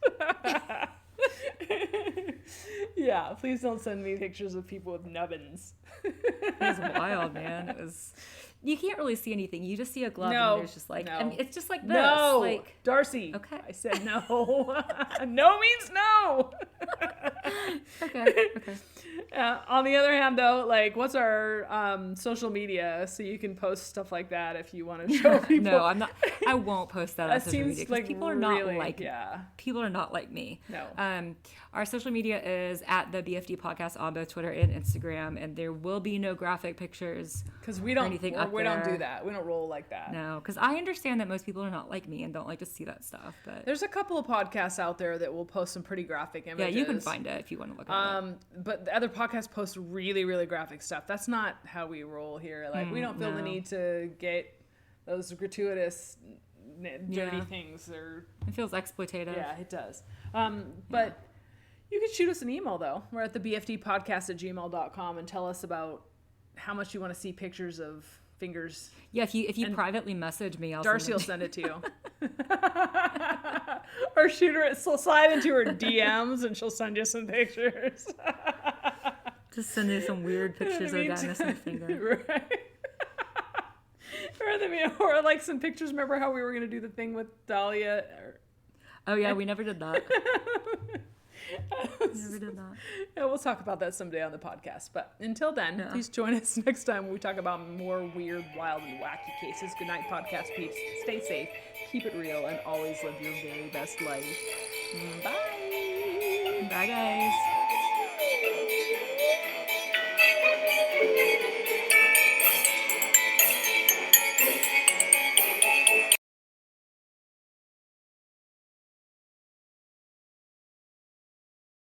[SPEAKER 1] Yeah, please don't send me pictures of people with nubbins.
[SPEAKER 2] It was wild, man. you can't really see anything. You just see a glove,
[SPEAKER 1] No,
[SPEAKER 2] and there's just like,
[SPEAKER 1] no.
[SPEAKER 2] and it's just like this.
[SPEAKER 1] No,
[SPEAKER 2] Like,
[SPEAKER 1] Darcy.
[SPEAKER 2] Okay.
[SPEAKER 1] I said no. No means no.
[SPEAKER 2] okay.
[SPEAKER 1] On the other hand, though, like, what's our social media so you can post stuff like that if you want to show people?
[SPEAKER 2] No, I'm not. I won't post that on
[SPEAKER 1] That
[SPEAKER 2] social
[SPEAKER 1] seems
[SPEAKER 2] media because
[SPEAKER 1] like
[SPEAKER 2] people are
[SPEAKER 1] really,
[SPEAKER 2] not like
[SPEAKER 1] yeah.
[SPEAKER 2] people are not like me.
[SPEAKER 1] No.
[SPEAKER 2] Our social media is at the BFD podcast on both Twitter and Instagram, and there will be no graphic pictures
[SPEAKER 1] Because we don't,
[SPEAKER 2] anything
[SPEAKER 1] or
[SPEAKER 2] up
[SPEAKER 1] we don't do
[SPEAKER 2] there.
[SPEAKER 1] that. We don't roll like that.
[SPEAKER 2] No, because I understand that most people are not like me and don't like to see that stuff. But
[SPEAKER 1] There's a couple of podcasts out there that will post some pretty graphic
[SPEAKER 2] yeah,
[SPEAKER 1] images.
[SPEAKER 2] you can find it if you want to look at it.
[SPEAKER 1] But the other podcasts post really, really graphic stuff. That's not how we roll here. Like, we don't feel the
[SPEAKER 2] no.
[SPEAKER 1] need to get those gratuitous, dirty
[SPEAKER 2] Yeah.
[SPEAKER 1] things. Or
[SPEAKER 2] It feels exploitative.
[SPEAKER 1] yeah, it does. But you can shoot us an email, though. We're at the bfdpodcast@gmail.com and tell us about how much you want to see pictures of fingers.
[SPEAKER 2] Yeah, if you privately message me, I'll
[SPEAKER 1] Darcy will
[SPEAKER 2] send
[SPEAKER 1] send it to you. Or shoot her, slide into her DMs and she'll send you some pictures.
[SPEAKER 2] just send you some weird pictures of a guy missing a finger.
[SPEAKER 1] Right. Or like some pictures. Remember how we were going to do the thing with Dahlia?
[SPEAKER 2] Oh yeah, we never did that. Never did that.
[SPEAKER 1] Yeah, we'll talk about that someday on the podcast. But until then, please join us next time when we talk about more weird, wild, and wacky cases. Good night, podcast peeps. Stay safe, keep it real, and always live your very best life. Bye.
[SPEAKER 2] Bye, guys.